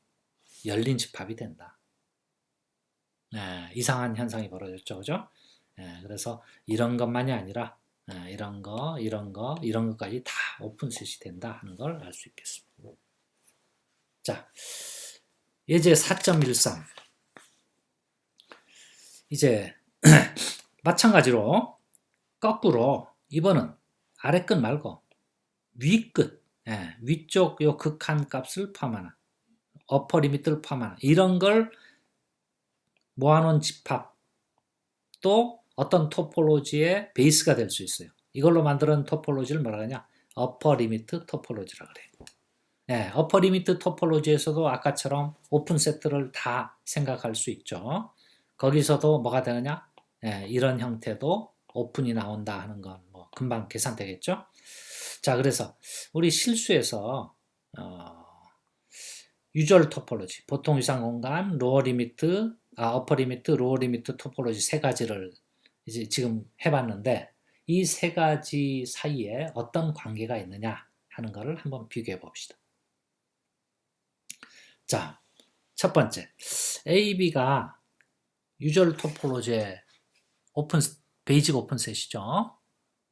열린 집합이 된다. 이상한 현상이 벌어졌죠. 그죠? 그래서 이런 것만이 아니라 이런 것까지 다 오픈셋이 된다 하는 걸 알 수 있겠습니다. 자, 예제 4.13 이제 마찬가지로 거꾸로 이번은 아래 끝 말고 위 끝, 위쪽 요 극한 값을 포함하는 어퍼 리미트를 포함하는 이런 걸 모아놓은 집합 또 어떤 토폴로지의 베이스가 될 수 있어요. 이걸로 만드는 토폴로지를 뭐라 하냐? 어퍼 리미트 토폴로지라 그래요. 어퍼 리미트 토폴로지에서도 아까처럼 오픈 세트를 다 생각할 수 있죠. 거기서도 뭐가 되느냐? 이런 형태도 오픈이 나온다 하는 건 뭐 금방 계산되겠죠? 자, 그래서 우리 실수에서 유절 토폴로지, 보통 위상 공간, 어퍼 리미트, 로어 리미트 토폴로지 세 가지를 이제 지금 해봤는데 이 세 가지 사이에 어떤 관계가 있느냐 하는 것을 한번 비교해 봅시다. 자, 첫 번째, A, B가 유저 토폴로지의 베이직 오픈셋이죠.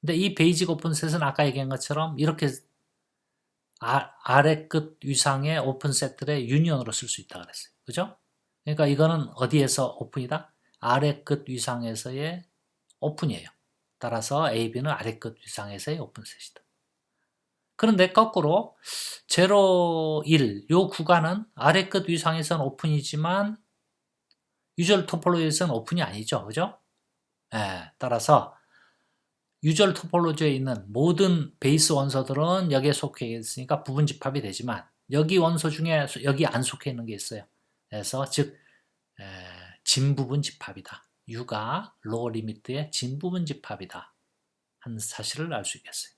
근데 이 베이직 오픈셋은 아까 얘기한 것처럼 이렇게 아래 끝 위상의 오픈셋들의 유니온으로 쓸 수 있다고 그랬어요. 그죠? 그러니까 이거는 어디에서 오픈이다? 아래 끝 위상에서의 오픈이에요. 따라서 A, B는 아래 끝 위상에서의 오픈셋이다. 그런데 거꾸로 0, 1, 요 구간은 아래 끝 위상에서는 오픈이지만 유저 토폴로지에서는 오픈이 아니죠. 그죠? 예, 따라서 유저 토폴로지에 있는 모든 베이스 원소들은 여기에 속해 있으니까 부분 집합이 되지만 여기 원소 중에 여기 안 속해 있는 게 있어요. 그래서 즉 진부분 집합이다. U가 로어 리미트의 진부분 집합이다 하는 사실을 알 수 있겠어요.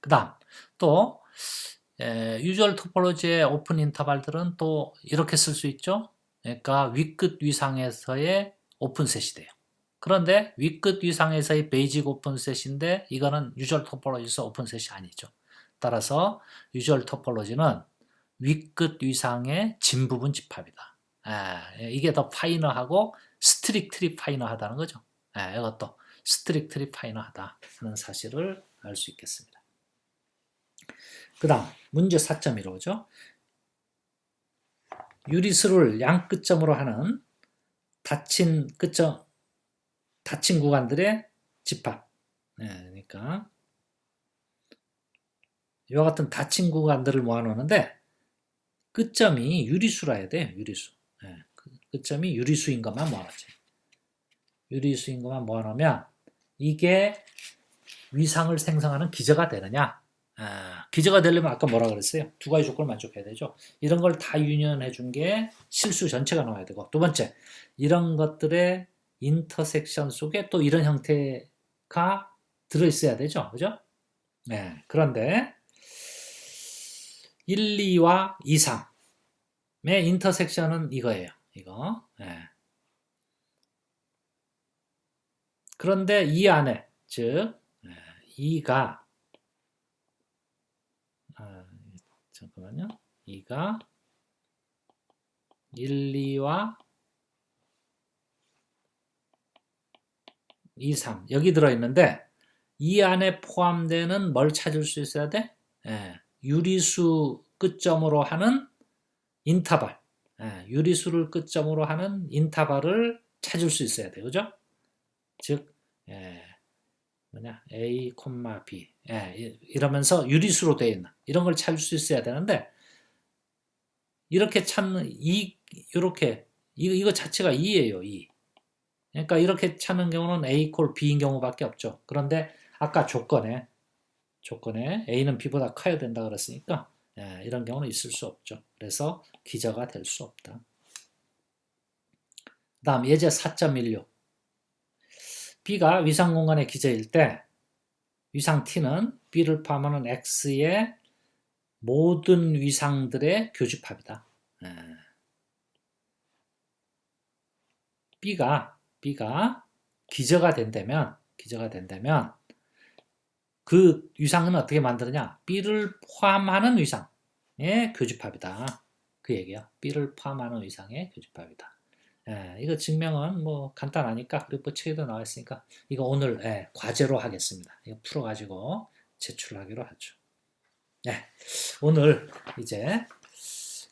그 다음 또 유저 토폴로지의 오픈 인터벌들은 또 이렇게 쓸 수 있죠. 그러니까 위끝 위상에서의 오픈셋이 돼요. 그런데 위끝 위상에서의 베이직 오픈셋인데 이거는 유저 토폴로지에서 오픈셋이 아니죠. 따라서 유저 토폴로지는 위끝 위상의 진부분 집합이다. 이게 더 파이너하고 스트릭트리 파이너하다는 거죠. 이것도 스트릭트리 파이너하다 하는 사실을 알 수 있겠습니다. 그 다음 문제 4.15죠. 유리수를 양 끝점으로 하는 닫힌 구간들의 집합. 그러니까 이와 같은 닫힌 구간들을 모아놓는데 끝점이 유리수라 해야 돼요. 유리수. 끝점이 유리수인 것만 모아놓죠. 유리수인 것만 모아놓으면 이게 위상을 생성하는 기저가 되느냐? 기저가 되려면 아까 뭐라 그랬어요? 두 가지 조건을 만족해야 되죠. 이런 걸 다 유니언해 준 게 실수 전체가 나와야 되고, 두 번째, 이런 것들의 인터섹션 속에 또 이런 형태가 들어있어야 되죠. 그죠? 그런데 1, 2와 2, 3의 인터섹션은 이거예요. 이거. 그런데 이 안에, 즉 2가 잠깐만요. 2가 1, 2와 2, 3 여기 들어있는데 이 안에 포함되는 뭘 찾을 수 있어야 돼? 유리수 끝점으로 하는 인터벌. 유리수를 끝점으로 하는 인터벌을 찾을 수 있어야 돼. 그죠? 즉 A, B 이러면서 유리수로 되어 있는 이런 걸 찾을 수 있어야 되는데 이렇게 찾는 이거 자체가 2예요. 2. 그러니까 이렇게 찾는 경우는 A 콜 B인 경우밖에 없죠. 그런데 아까 조건에 A는 B보다 커야 된다 그랬으니까 이런 경우는 있을 수 없죠. 그래서 기저가 될 수 없다. 그 다음 예제 4.16 B가 위상 공간의 기저일 때 위상 T는 B를 포함하는 X의 모든 위상들의 교집합이다. B가 기저가 된다면 그 위상은 어떻게 만드느냐? B를 포함하는 위상의 교집합이다. 그 얘기야. B를 포함하는 위상의 교집합이다. 이거 증명은 뭐 간단하니까 그리고 책에도 나와 있으니까 이거 오늘 과제로 하겠습니다. 이거 풀어가지고 제출하기로 하죠. 오늘 이제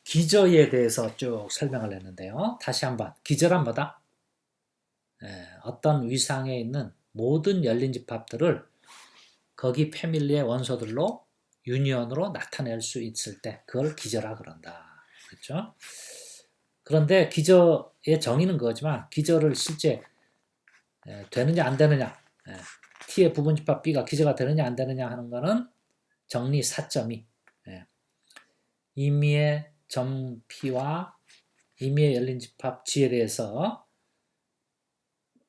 기저에 대해서 쭉 설명을 했는데요. 다시 한번 기저란 뭐다? 어떤 위상에 있는 모든 열린 집합들을 거기 패밀리의 원소들로 유니언으로 나타낼 수 있을 때 그걸 기저라 그런다. 그렇죠? 그런데 기저의 정의는 그거지만 기저를 실제 되느냐 안 되느냐 T의 부분집합 B가 기저가 되느냐 안 되느냐 하는 거는 정리 4.2 임의의 점 P와 임의의 열린 집합 G에 대해서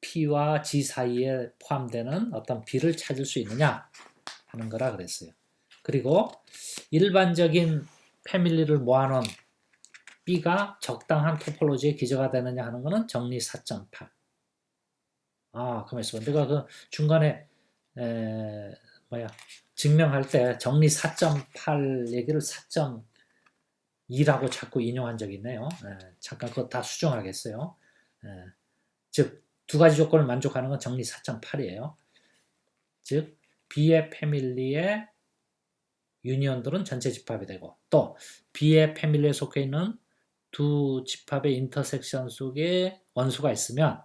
P와 G 사이에 포함되는 어떤 B를 찾을 수 있느냐 하는 거라 그랬어요. 그리고 일반적인 패밀리를 모아놓은 B가 적당한 토폴로지의 기저가 되느냐 하는 거는 정리 4.8. 가만있어. 내가 그 중간에 뭐야 증명할 때 정리 4.8 얘기를 4.2라고 자꾸 인용한 적이 있네요. 잠깐 그거 다 수정하겠어요. 즉 두 가지 조건을 만족하는 건 정리 4.8이에요. 즉 B의 패밀리의 유니언들은 전체 집합이 되고 또 B의 패밀리에 속해 있는 두 집합의 인터섹션 속에 원소가 있으면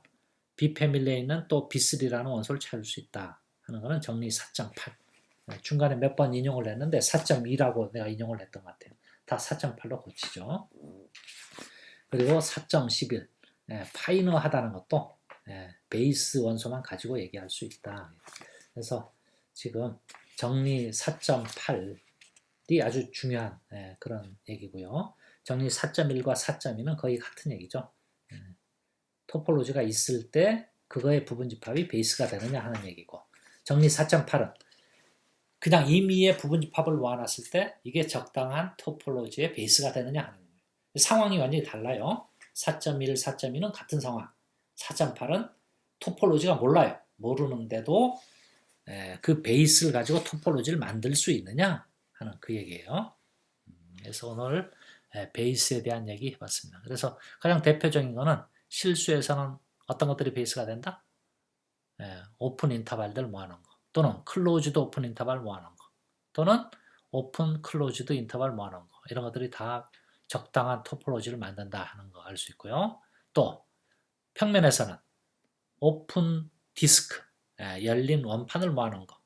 B 패밀리에 있는 또 B3라는 원소를 찾을 수 있다 하는 것은 정리 4.8. 중간에 몇 번 인용을 했는데 4.2라고 내가 인용을 했던 것 같아요. 다 4.8로 고치죠. 그리고 4.11 파이너하다는 것도 베이스 원소만 가지고 얘기할 수 있다. 그래서 지금 정리 4.8이 아주 중요한 그런 얘기고요. 정리 4.1과 4.2는 거의 같은 얘기죠. 토폴로지가 있을 때 그거의 부분집합이 베이스가 되느냐 하는 얘기고 정리 4.8은 그냥 임의의 부분집합을 모아놨을 때 이게 적당한 토폴로지의 베이스가 되느냐 하는 거예요. 상황이 완전히 달라요. 4.1, 4.2는 같은 상황. 4.8은 토폴로지가 몰라요. 모르는데도 그 베이스를 가지고 토폴로지를 만들 수 있느냐 하는 그 얘기예요. 그래서 오늘 베이스에 대한 얘기 해봤습니다. 그래서 가장 대표적인 거는 실수에서는 어떤 것들이 베이스가 된다? 오픈 인터벌들 모아놓은 거 또는 클로즈드 오픈 인터벌 모아놓은 거 또는 오픈 클로즈드 인터벌 모아놓은 거 이런 것들이 다 적당한 토폴로지를 만든다 하는 거 알 수 있고요. 또 평면에서는 오픈 디스크 열린 원판을 모아놓은 거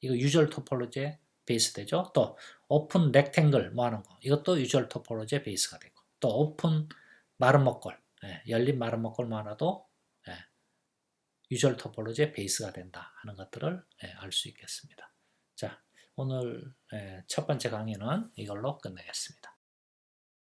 이거 유절 토폴로지의 베이스 되죠. 또 오픈 렉탱글 모아놓은 거 이것도 유절 토폴로지의 베이스가 되고 또 오픈 마른 먹골 열린 마른 먹골 모아놔도 유절 토폴로지의 베이스가 된다 하는 것들을 알 수 있겠습니다. 자, 오늘 첫 번째 강의는 이걸로 끝내겠습니다.